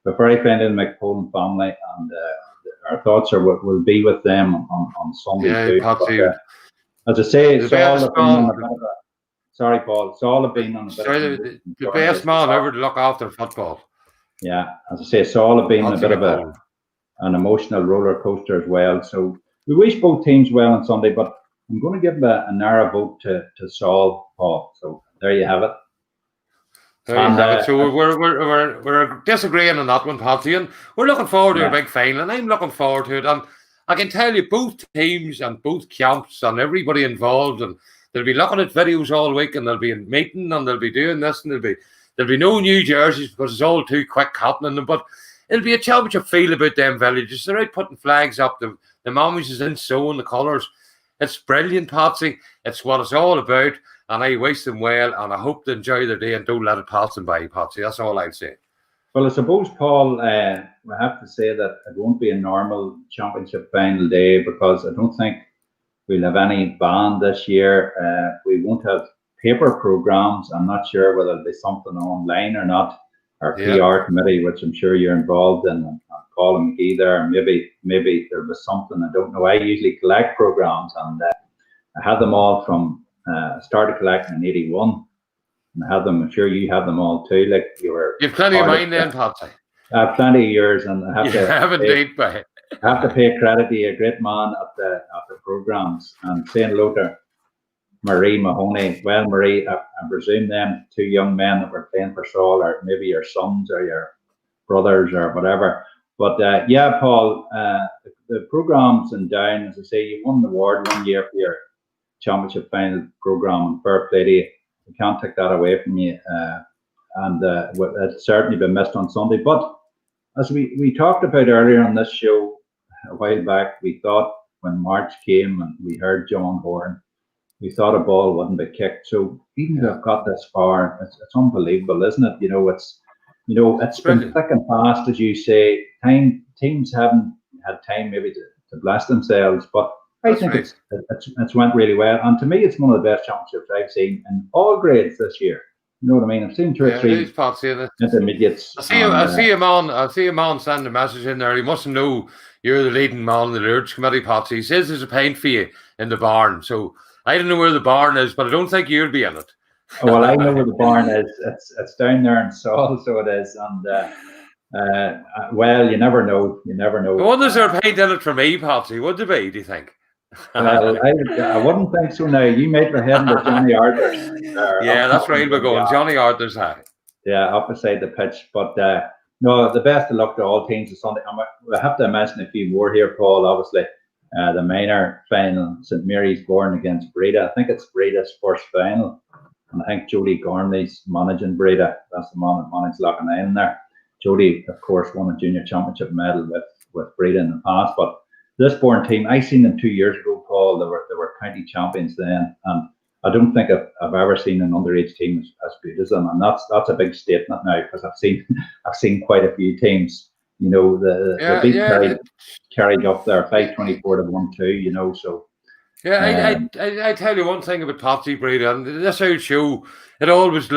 we're very friendly in the McGraw family, and our thoughts will be with them on Sunday too. Patsy, but, as I say, Saul have been on a bit of a, sorry, Paul. Saul have been on a bit of the best man ever to look after football. Yeah, as I say, Saul have been a bit of an emotional roller coaster as well. So we wish both teams well on Sunday, but I'm going to give a narrow vote to Saul, Paul. So there you have it. There you have it. So we're disagreeing on that one, Patsy, and we're looking forward to a big final, and I'm looking forward to it. And I can tell you, both teams and both camps and everybody involved, and they'll be looking at videos all week, and they'll be in meeting, and they'll be doing this, and there'll be no new jerseys because it's all too quick happening. But it'll be a championship feel about them villages. They're out putting flags up. The mummies is in sewing the colours. It's brilliant, Patsy. It's what it's all about. And I wish them well. And I hope they enjoy their day and don't let it pass them by, Patsy. That's all I'd say. Well, I suppose, Paul, we have to say that it won't be a normal championship final day because I don't think we'll have any band this year. We won't have paper programmes. I'm not sure whether there'll be something online or not. Our PR committee, which I'm sure you're involved in, and Paul and McGee there, maybe there was something, I don't know. I usually collect programmes, and I had them all from started collecting in '81, and I had them. I'm sure you had them all too. Like you've plenty of mine then, Patsy. I have plenty of yours, and I have to pay credit to a great man at the programmes, and saying hello to Marie Mahoney. Well, Marie, I presume them 2 young men that were playing for Saul, or maybe your sons or your brothers or whatever. But Paul, the programmes in Down, as I say, you won the award 1 year for your championship final programme, and fair play to you. We can't take that away from you, and it's certainly been missed on Sunday. But as we talked about earlier on this show a while back, we thought when March came and we heard John Horn, we thought a ball wouldn't be kicked. So even to have got this far, it's unbelievable, isn't it? It's been thick and fast, as you say. Teams haven't had time maybe to bless themselves, but I think it's went really well. And to me, it's one of the best championships I've seen in all grades this year. You know what I mean? I've seen 2 or 3 intermediates. I see a man sending a message in there. He mustn't know you're the leading man in the Lurch Committee, Patsy. He says there's a paint for you in the barn. So I don't know where the barn is, but I don't think you'll be in it. Well, I know where the barn is. It's down there in Saul, so it is. And well, you never know. I wonder is there a paint in it for me, Patsy? Would there be? Do you think? Well, I wouldn't think so. Now you might be heading to Johnny Arthur's. That's right. We're going Johnny Arthur's high. Yeah, up beside the pitch. But no, the best of luck to all teams this Sunday. I have to mention a few more here, Paul. Obviously, the minor final, St Mary's Bourne against Bredagh. I think it's Bredagh's first final, and I think Jody Gormley's managing Bredagh. That's the man that managed Aughnaslafin there. Jody, of course, won a junior championship medal with Bredagh in the past, but this Bourne team, I seen them 2 years ago, Paul. They were county champions then, and I don't think I've ever seen an underage team as good as them, and that's a big statement now because I've seen quite a few teams. The beat Carryduff there 5-24 to 1-2. So I tell you one thing about Patsy Bredagh, and this old show, it always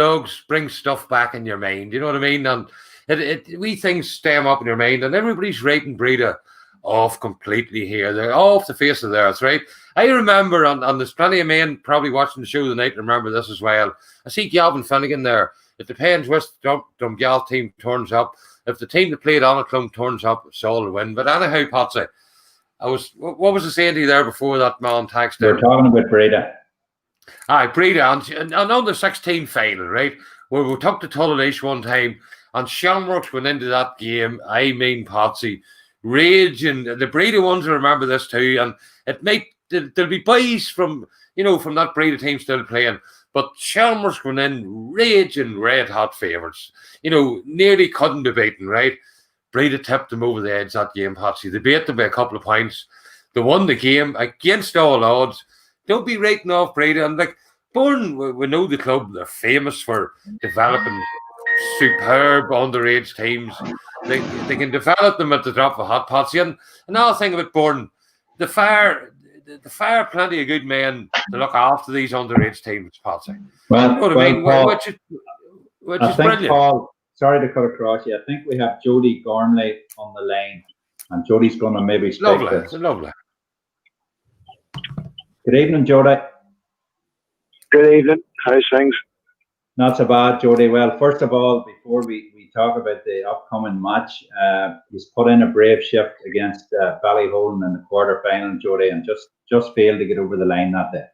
brings stuff back in your mind. You know what I mean? And we things stem up in your mind, and everybody's rating Bredagh off completely here. They're off the face of the earth, right? I remember, and there's plenty of men probably watching the show tonight remember this as well. I see Gavin Finnegan there. It depends which Dumgal team turns up. If the team that played Aughnaslafin turns up, Saul will win. But anyhow, Patsy, what was I saying to you there before that man texted? We're talking about Bredagh. Aye, Bredagh, and on the 16 final, right, where we took the Tullalish one time, and Shamrocks went into that game, I mean, Patsy, raging. The Bredagh ones will remember this too, and there'll be boys from that Bredagh team still playing, but Shamrocks went in raging red-hot favourites, nearly couldn't be beaten, right? Bredagh tipped them over the edge that game, Patsy. They beat them by a couple of points. They won the game against all odds. Don't be rating off Bredagh. And like Burren, we know the club, they're famous for developing superb underage teams. They can develop them at the drop of a hat, Patsy. And another thing about Burren, the fire plenty of good men to look after these underage teams, Patsy. Well, you know what I mean? Paul, which I is think, brilliant. Paul, sorry to cut across you. I think we have Jody Gormley on the line, and Jody's going to maybe speak this. Lovely. Good evening, Jody. Good evening. How's things? Not so bad, Jody. Well, first of all, before we talk about the upcoming match, he's put in a brave shift against Ballyholden in the quarter-final, Jody, and just failed to get over the line that day.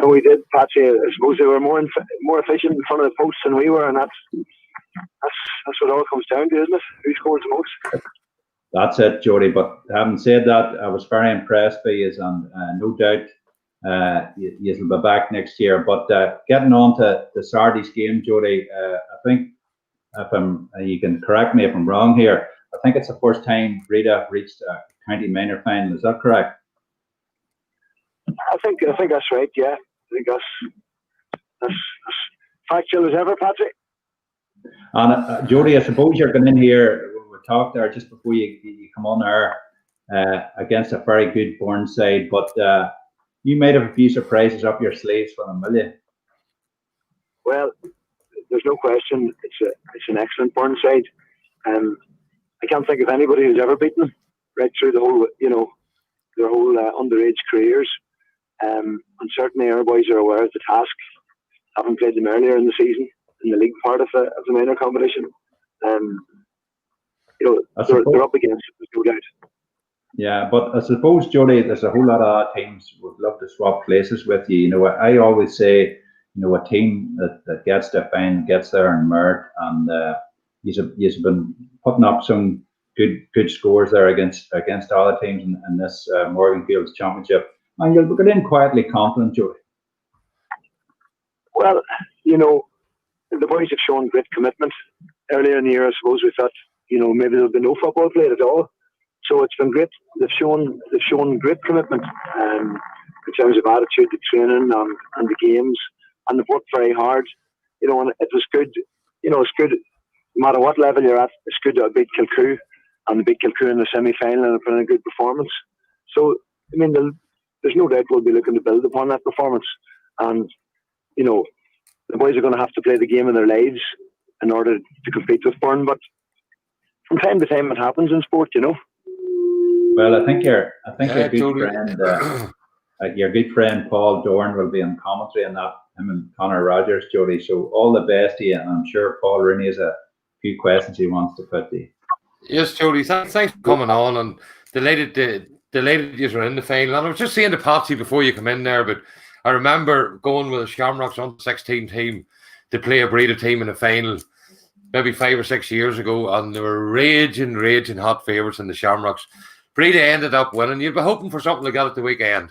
We did, Patsy. I suppose they were more efficient in front of the post than we were, and that's what it all comes down to, isn't it? Who scores the most? That's it, Jody. But having said that, I was very impressed by you, and no doubt you'll be back next year. But getting on to the Saturday's game, Jody, I think you can correct me if I'm wrong here. I think it's the first time Bredagh reached a county minor final. Is that correct? I think that's right. Yeah, I think that's factual as ever, Patsy. And Jody, I suppose you're going in here. We talked there just before you come on there against a very good Burren side, but you might have a few surprises up your sleeves for them, will you? Well, there's no question. It's an excellent Burren side. I can't think of anybody who's ever beaten them right through the whole, their whole underage careers. And certainly our boys are aware of the task, having played them earlier in the season in the league part of the minor competition. They're up against it, no doubt. Yeah, but I suppose, Jody, there's a whole lot of teams would love to swap places with you. I always say, a team that gets to final gets there in merit, and you've been putting up some good scores there against other teams in this Morgan Fields Championship, and you'll get in quietly confident, Jody. Well, the boys have shown great commitment. Earlier in the year, I suppose we thought, maybe there'll be no football played at all. So it's been great. They've shown great commitment in terms of attitude to training and the games, and they've worked very hard. And it was good. It's good no matter what level you're at. It's good to beat Kilcoo and beat Kilcoo in the semi-final and put in a good performance. So there's no doubt we'll be looking to build upon that performance, and the boys are going to have to play the game of their lives in order to compete with Burren. But from time to time, it happens in sport, Well, I think your good friend Paul Dorn will be on commentary on that. Him and Conor Rogers, Jody. So all the best to you, and I'm sure Paul Rooney has a few questions he wants to put to you. Yes, Jody. Thanks for coming on, and delighted you were in the final. And I was just saying to Patsy before you come in there, but I remember going with a Shamrocks under-16 team to play a Bredagh team in a final maybe 5 or 6 years ago, and they were raging hot favourites in the Shamrocks. Bredagh ended up winning. You'd be hoping for something like that at the weekend.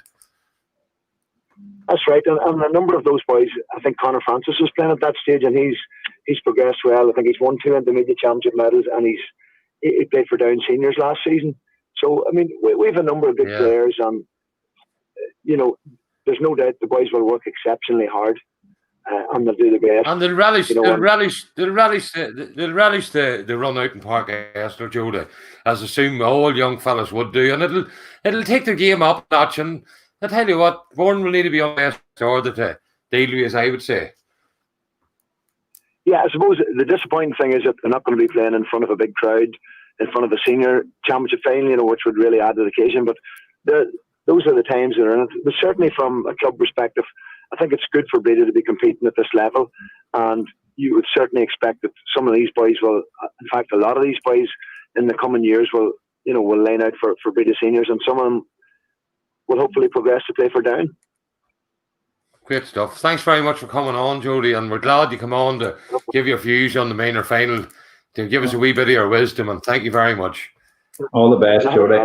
That's right, and a number of those boys, I think Conor Francis was playing at that stage, and he's progressed well. I think he's won 2 intermediate championship medals, and he played for Down Seniors last season. So we have a number of big players, and there's no doubt the boys will work exceptionally hard, and they'll do the best. And they'll relish the run out in Park Esther, Jody, as assume all young fellas would do, and it'll take their game up a notch. And I tell you what, Burren will need to be on best order to deal with, as I would say. Yeah, I suppose the disappointing thing is that they're not going to be playing in front of a big crowd, in front of the senior championship final, which would really add to the occasion. But those are the times that are in it. But certainly from a club perspective, I think it's good for Bredagh to be competing at this level. And you would certainly expect that some of these boys will, in fact, a lot of these boys in the coming years will line out for Bredagh seniors, and some of them will hopefully progress to play for Down. Great stuff. Thanks very much for coming on, Jody, and we're glad you come on to give your views on the minor final, to give us a wee bit of your wisdom, and thank you very much. All the best, Jody.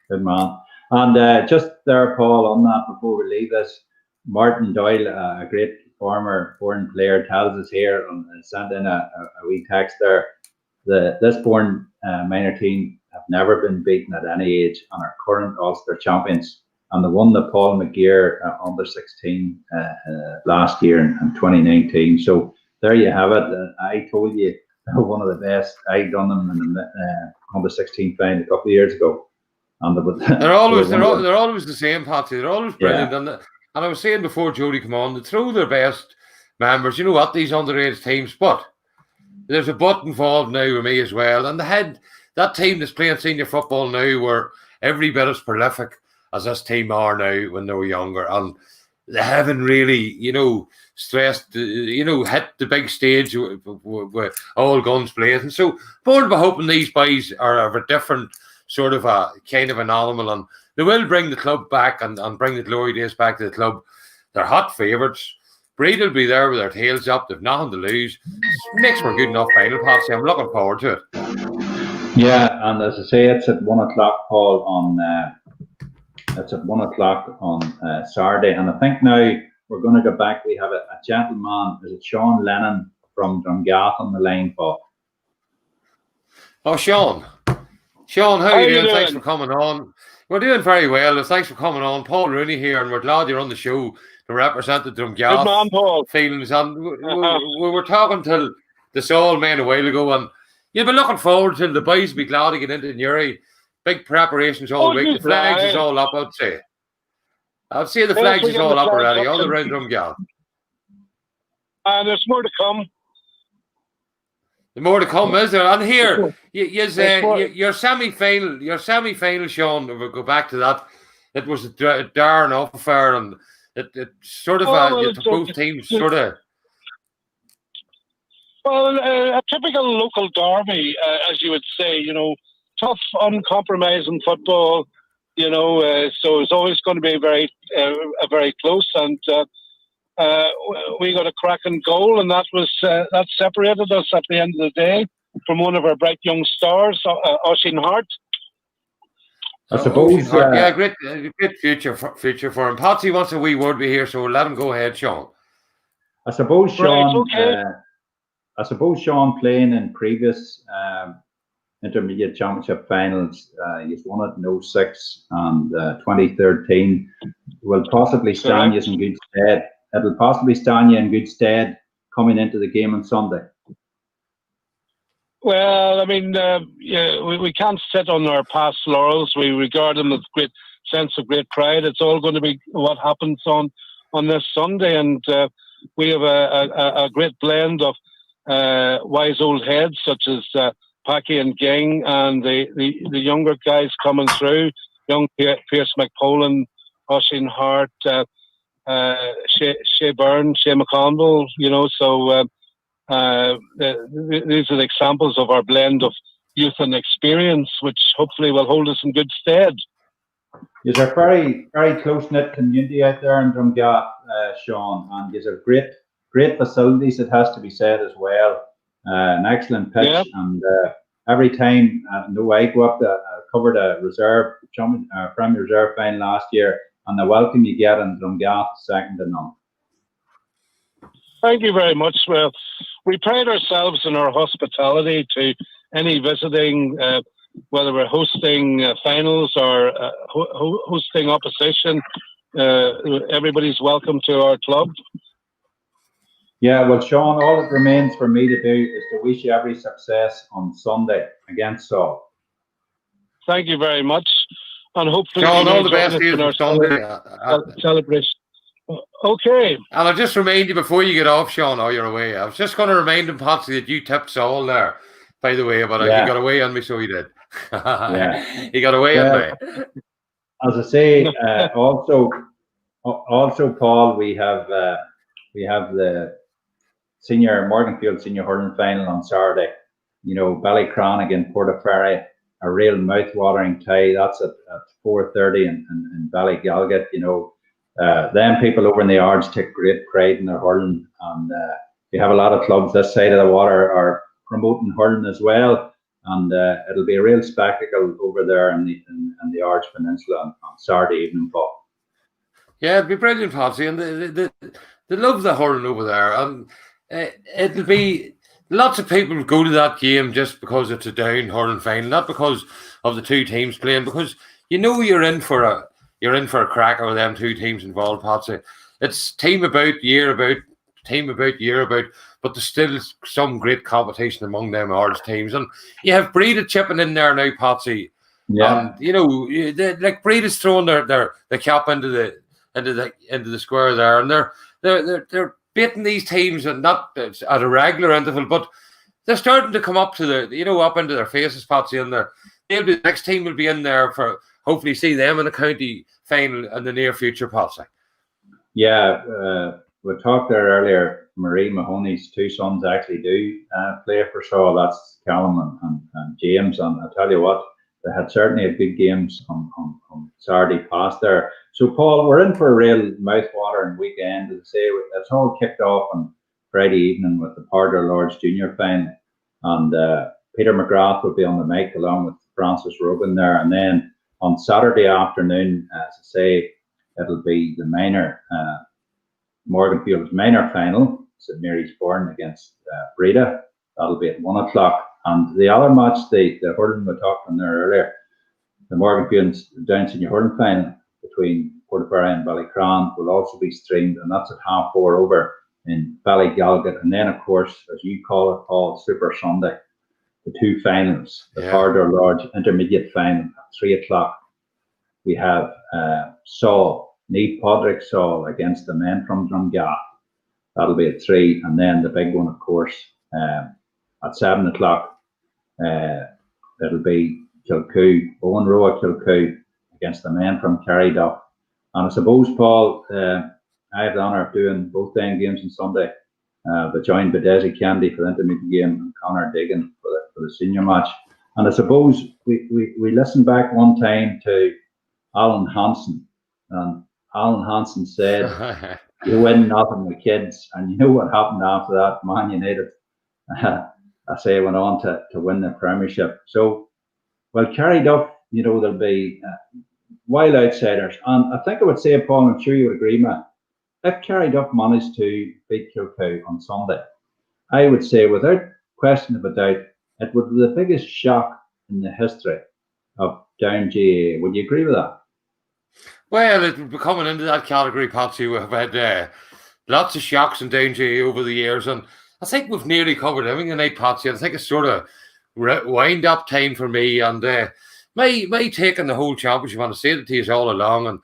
Good man. And just there, Paul, on that, before we leave this, Martin Doyle, a great former Burren player, tells us here and sent in a wee text there. This Burren minor team have never been beaten at any age and are current Ulster champions. And the one that Paul McGear under 16 last year in 2019. So there you have it. I told you one of the best. I done them in the under 16 final a couple of years ago. And they're always the same, Patsy. They're always brilliant. Yeah. And I was saying before Jody come on, they throw their best members. You know what, these underage teams, but there's a but involved now with me as well. And that team that's playing senior football now were every bit as prolific as this team are now when they were younger. And they haven't really, stressed, hit the big stage with all guns blazing. So, board of hoping these boys are of a different sort of a kind of an animal, and they will bring the club back and bring the glory days back to the club. They're hot favourites. Bredagh will be there with their tails up. They've nothing to lose. Makes for a good enough final, Patsy. I'm looking forward to it. Yeah, and as I say, it's at 1 o'clock, Paul, on it's at 1 o'clock on Saturday. And I think now we're going to go back. We have a gentleman, is it Sean Lennon from Drumgath on the line, Paul? Oh, Sean, how are you doing? Thanks for coming on. We're doing very well. Thanks for coming on. Paul Rooney here, and we're glad you're on the show to represent the Drumgath feelings. And we were talking to the Saul men a while ago, and you've been looking forward to the boys be glad to get into Newry. Big preparations all week. The flags is all up, I'd say. The flags is all up already, all around Drumgath. And there's more to come. The more to come, is there? And here, your semi-final, Sean, if we go back to that, it was a darn affair, and it sort of, both teams sort of. Well, a typical local derby, as you would say, tough, uncompromising football, so it's always going to be very close, and we got a cracking goal, and that separated us at the end of the day from one of our bright young stars, Oisín Hart. I suppose, great future for him. Patsy wants a wee word to be here, so we'll let him go ahead, Sean. I suppose, Sean. Right, okay. Sean, playing in previous intermediate championship finals, he's won it in 06 and 2013. Will possibly stand you in good stead. It'll possibly stand you in good stead coming into the game on Sunday. Well, I mean, we can't sit on our past laurels. We regard them with great sense of great pride. It's all going to be what happens on this Sunday, and we have a great blend of wise old heads such as Packy and Ging, and the younger guys coming through, young Pierce McPolan, Oisín Hart, Shea Byrne, Shea McConville, so these are the examples of our blend of youth and experience, which hopefully will hold us in good stead. There's a very, very close-knit community out there in Drumgath, Sean, and there's a great facilities, it has to be said as well. An excellent pitch, yep. And every time, I go up, covered a Premier Reserve final last year, and the welcome you get in Drumgath is second to none. Thank you very much. Well, we pride ourselves in our hospitality to any visiting, whether we're hosting finals or hosting opposition. Everybody's welcome to our club. Yeah, well, Sean, all it remains for me to do is to wish you every success on Sunday against Saul. Thank you very much. And hopefully, Sean, all the best to you on Sunday. Celebration. Okay. And I'll just remind you before you get off, Sean, or you're away. I was just going to remind him, Patsy, that you tipped Saul there, by the way, but he got away on me, so he did. He got away on me. As I say, also, Paul, we have the Morganfield senior hurling final on Saturday. You know, Ballycran against Portaferry, a real mouth-watering tie. That's at 4:30 in Ballygallagher. You know, them people over in the Ards take great pride in their hurling, and we have a lot of clubs this side of the water are promoting hurling as well. And it'll be a real spectacle over there in the Ards Peninsula on Saturday evening, Paul. Yeah, it'll be brilliant, Patsy, and they love the hurling over there. And it'll be lots of people go to that game just because it's a down hurling final, not because of the two teams playing, because you know you're in for a cracker with them two teams involved, Patsy. It's team about, year about, team about, year about, but there's still some great competition among them Ards teams. And you have Bredagh chipping in there now, Patsy. Yeah. And you know, like Bredagh's throwing their cap into the square there, and they're beating these teams, and not at a regular interval, but they're starting to come up to up into their faces, Patsy, and the next team will be in there for hopefully see them in the county final in the near future, Patsy. Yeah, we talked there earlier. Marie Mahoney's two sons actually do play for Saul. That's Callum and James, and I tell you what, they had certainly a good games on Saturday past there. So, Paul, we're in for a real mouth-watering weekend. As I say, it's all kicked off on Friday evening with the Porter Lords Junior final, and Peter Mcgraw will be on the mic along with Francis Rogan there. And then on Saturday afternoon, as I say, it'll be the minor Morganfield's minor final, St. Mary's Bourne against Bredagh. That'll be at 1 o'clock. And the other match, the hurling we talked on there earlier, the Morganfield's Down Senior hurling final between Portaferry and Ballycran will also be streamed, and that's at 4:30 over in Ballygallagher. And then, of course, as you call it, Paul, Super Sunday, the two finals, the Porter Lords Intermediate final at 3 o'clock. We have Saul, Neve Podrick Saul against the men from G.A.A. That'll be at 3, and then the big one, of course, at 7 o'clock. It'll be Kilcoo, Owen Roa Kilcoo against the men from Carryduff. And I suppose, Paul, I have the honour of doing both them games on Sunday. But joined by Desi Candy for the intermediate game and Connor Diggin for the senior match. And I suppose we listened back one time to Alan Hansen, and Alan Hansen said, "You win nothing with kids." And you know what happened after that? Man United, I say, went on to win the Premiership. So, well, Carryduff, you know, there'll be wild outsiders. And I think I would say, Paul, I'm sure you would agree, man, if Carryduff managed to beat Kilcoo on Sunday, I would say, without question of a doubt, it would be the biggest shock in the history of Down G.A.A. Would you agree with that? Well, it would be coming into that category, Patsy. We've had lots of shocks in Down G.A.A. over the years, and I think we've nearly covered everything tonight, Patsy. I think it's sort of wind-up time for me, and my take on the whole championship, I want to say it to you all along, and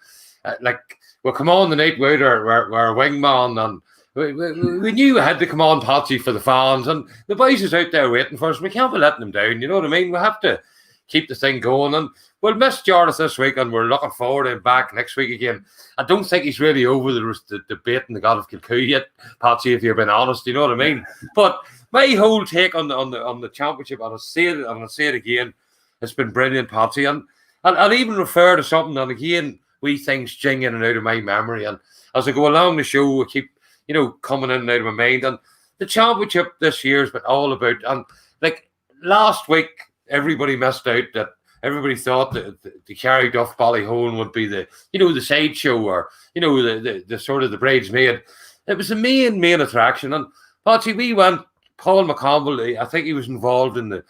we'll come on the night with our wingman, and we knew we had to come on, Patsy, for the fans, and the boys is out there waiting for us. We can't be letting them down, you know what I mean? We have to keep the thing going, and we'll miss Jarlath this week, and we're looking forward to him back next week again. I don't think he's really over the debate in the God of Kilcoo yet, Patsy, if you're being honest, you know what I mean? But my whole take on the championship, and I'll say it again, it's been brilliant, Patsy, and I'll even refer to something, and again, wee things jing in and out of my memory, and as I go along the show, I keep, you know, coming in and out of my mind. And the championship this year has been all about, and like last week, everybody missed out that everybody thought that the Carryduff Ballyhone would be the, you know, the sideshow, or, you know, the sort of the bridesmaid. It was the main attraction. And Patsy, we went, Paul McConville, I think he was involved in the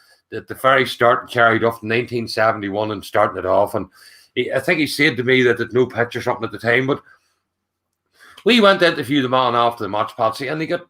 very start in Carryduff in 1971 and starting it off. And I think he said to me that there'd no pitch or something at the time, but we went to interview the man after the match, Patsy, and he got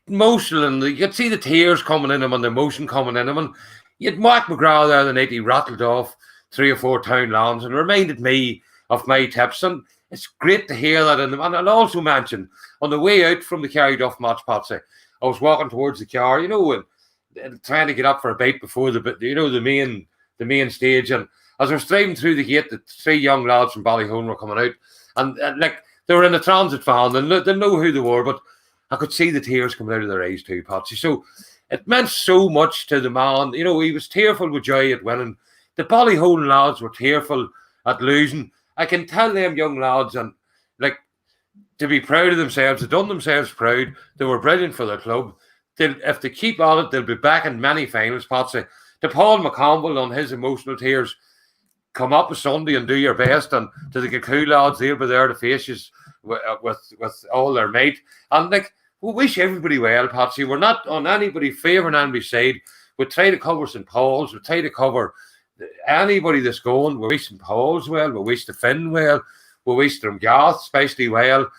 emotional, and you could see the tears coming in him and the emotion coming in him. And you had Mark Mcgraw there the night he rattled off 3 or 4 town lands and reminded me of my tips. And it's great to hear that in them. And I'll also mention, on the way out from the Carryduff match, Patsy, I was walking towards the car, and trying to get up for a bite before the main stage. And as I was driving through the gate, the 3 young lads from Ballyhone were coming out, and like they were in a transit van, and they know who they were, but I could see the tears coming out of their eyes too, Patsy. So it meant so much to the man. He was tearful with joy at winning. The Ballyhone lads were tearful at losing. I can tell them young lads, and like, to be proud of themselves. They've done themselves proud. They were brilliant for their club. If they keep on it, they'll be back in many finals, Patsy. To Paul McConville on his emotional tears, come up with Sunday and do your best. And to the Kilcoo lads, they'll be there to face you with all their might. And like, we wish everybody well, Patsy. We're not on anybody favouring anybody's side. We try to cover St.Pauls. We try to cover anybody that's going. We wish St.Pauls well. We wish the Finn well. We wish G.A.A especially well.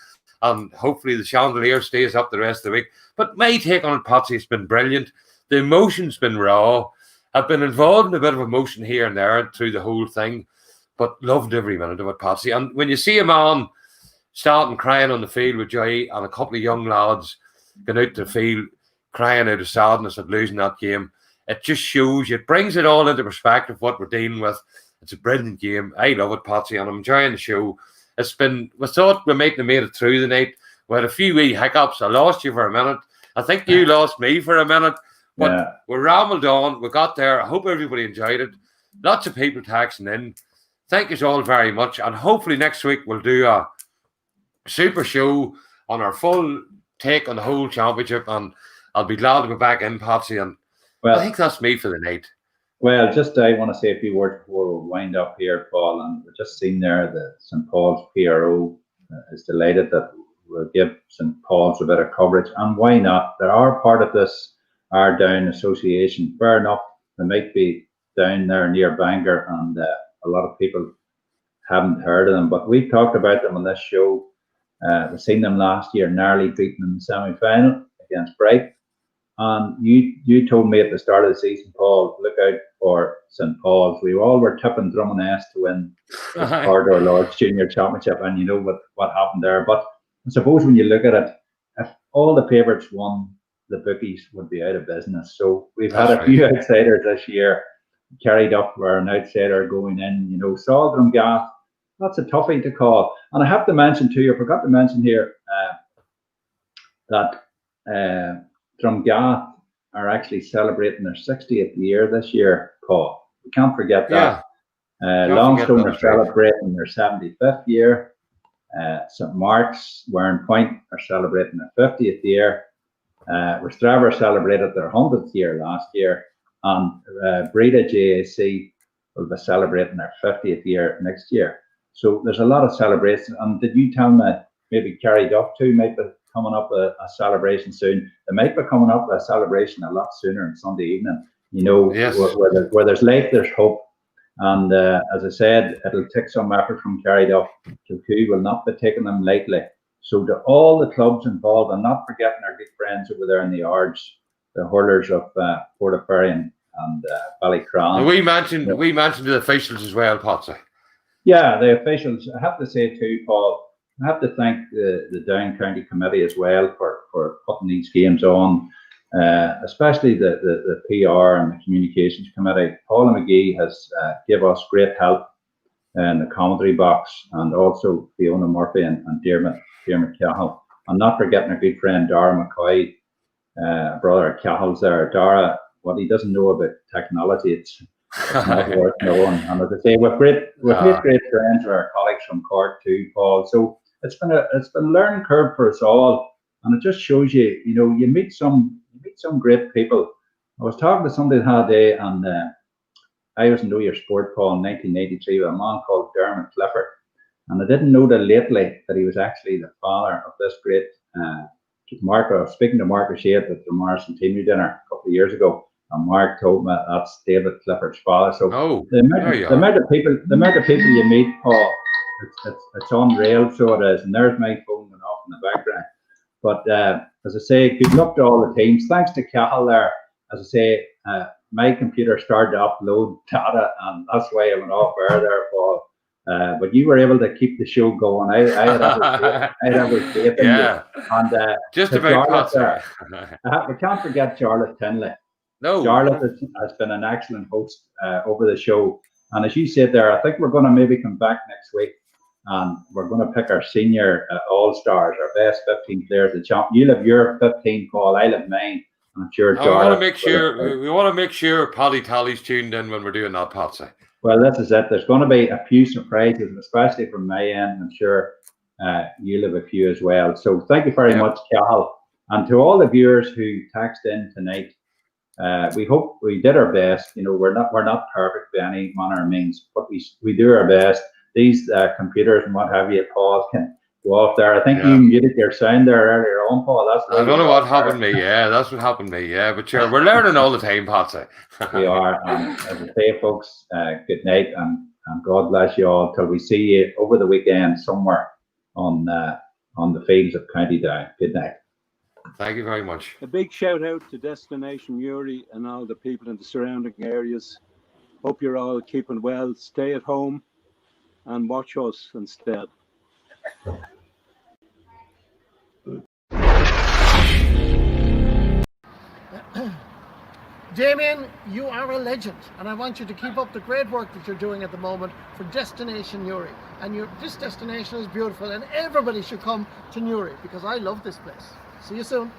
And hopefully the chandelier stays up the rest of the week. But my take on it, Patsy, has been brilliant. The emotion's been raw. I've been involved in a bit of emotion here and there through the whole thing, but loved every minute of it, Patsy. And when you see a man starting crying on the field with joy and a couple of young lads going out to the field crying out of sadness at losing that game, it just shows you, it brings it all into perspective what we're dealing with. It's a brilliant game. I love it, Patsy, and I'm enjoying the show. We thought we might have made it through the night. We had a few wee hiccups. I lost you for a minute. I think you lost me for a minute. But we rambled on. We got there. I hope everybody enjoyed it. Lots of people texting in. Thank you all very much. And hopefully next week we'll do a super show on our full take on the whole championship. And I'll be glad to be back in, Patsy. And I think that's me for the night. Well, just I want to say a few words before we wind up here, Paul. And we've just seen there that St.Pauls PRO is delighted that we'll give St.Pauls a bit of coverage. And why not? They are part of this Our Down Association. Fair enough, they might be down there near Bangor, and a lot of people haven't heard of them. But we've talked about them on this show. We've seen them last year, narrowly beaten in the semi-final against Bright. And you told me at the start of the season, Paul, look out for St.Pauls. We all were tipping Drummond to win the Corridor Lords Junior Championship, and you know what happened there. But I suppose when you look at it, if all the favourites won, the bookies would be out of business. So we've had a few outsiders this year. Carryduff were an outsider going in. Saul Drumgath, that's a toughie to call. And I have to mention too, I forgot to mention here that Drumgath are actually celebrating their 60th year this year, Paul. We can't forget that. Longstone are celebrating their 75th year. St. Mark's, Warren Point, are celebrating their 50th year. Restraver celebrated their 100th year last year. And Bredagh G.A.A. will be celebrating their 50th year next year. So there's a lot of celebrations. And did you tell me maybe Carryduff too might be coming up a celebration soon? They might be coming up with a celebration a lot sooner on Sunday evening. Where there's life, there's hope. And as I said, it'll take some effort from Carryduff. Kilcoo will not be taking them lightly. So to all the clubs involved, and not forgetting our good friends over there in the Ards, the hurlers of Portaferry and Ballycran. And we mentioned the officials as well, Patsy. Yeah, the officials. I have to say too, Paul, I have to thank the Down County Committee as well for putting these games on, especially the PR and the Communications Committee. Paula McGee has given us great help in the commentary box, and also Fiona Murphy and Dermot Cahill. I'm not forgetting our good friend Dara McCoy, brother Cahill's there. Dara, what he doesn't know about technology, it's not worth knowing. And as I say, we've great friends with our colleagues from Cork too, Paul. So it's been a learning curve for us all, and it just shows you, you meet some great people. I was talking to somebody the other day, and I was in Know Your Sport, Paul, in 1983 with a man called Dermot Clifford. And I didn't know that lately that he was actually the father of this great Mark. I was speaking to Mark O'Shea at the Morrison Teamery dinner a couple of years ago, and Mark told me that's David Clifford's father. So the amount of people you meet, Paul, it's unreal. So it is. And there's my phone going off in the background. But as I say, good luck to all the teams. Thanks to Cahill there. As I say, my computer started to upload data, and that's why I went off air there, Paul. but you were able to keep the show going. I had every faith in you. And just to about Jarlath Patsy. we can't forget Jarlath Tinley. No, Jarlath has been an excellent host over the show. And as you said there, I think we're going to maybe come back next week and we're going to pick our senior all-stars, our best 15 players. The champ. You'll have your 15, Paul. I'll have mine. I'm sure we want to make sure Paddy Tally's tuned in when we're doing that, Patsy. Well, this is it. There's going to be a few surprises, especially from my end. I'm sure you'll have a few as well. So thank you very much, Cal. And to all the viewers who texted in tonight, we hope we did our best. You know, we're not perfect by any manner or means, but we do our best. These computers and what have you, Paul, can go off there. I think you muted your sound there earlier on, Paul. I don't know what happened to me. Yeah, that's what happened to me. Yeah, but sure, we're learning all the time, Patsy. We are. And as I say, folks, good night and God bless you all till we see you over the weekend somewhere on the fields of County Down. Good night. Thank you very much. A big shout out to Destination Muri and all the people in the surrounding areas. Hope you're all keeping well. Stay at home and watch us instead. Damien, you are a legend, and I want you to keep up the great work that you're doing at the moment for Destination Newry. And this destination is beautiful, and everybody should come to Newry because I love this place. See you soon.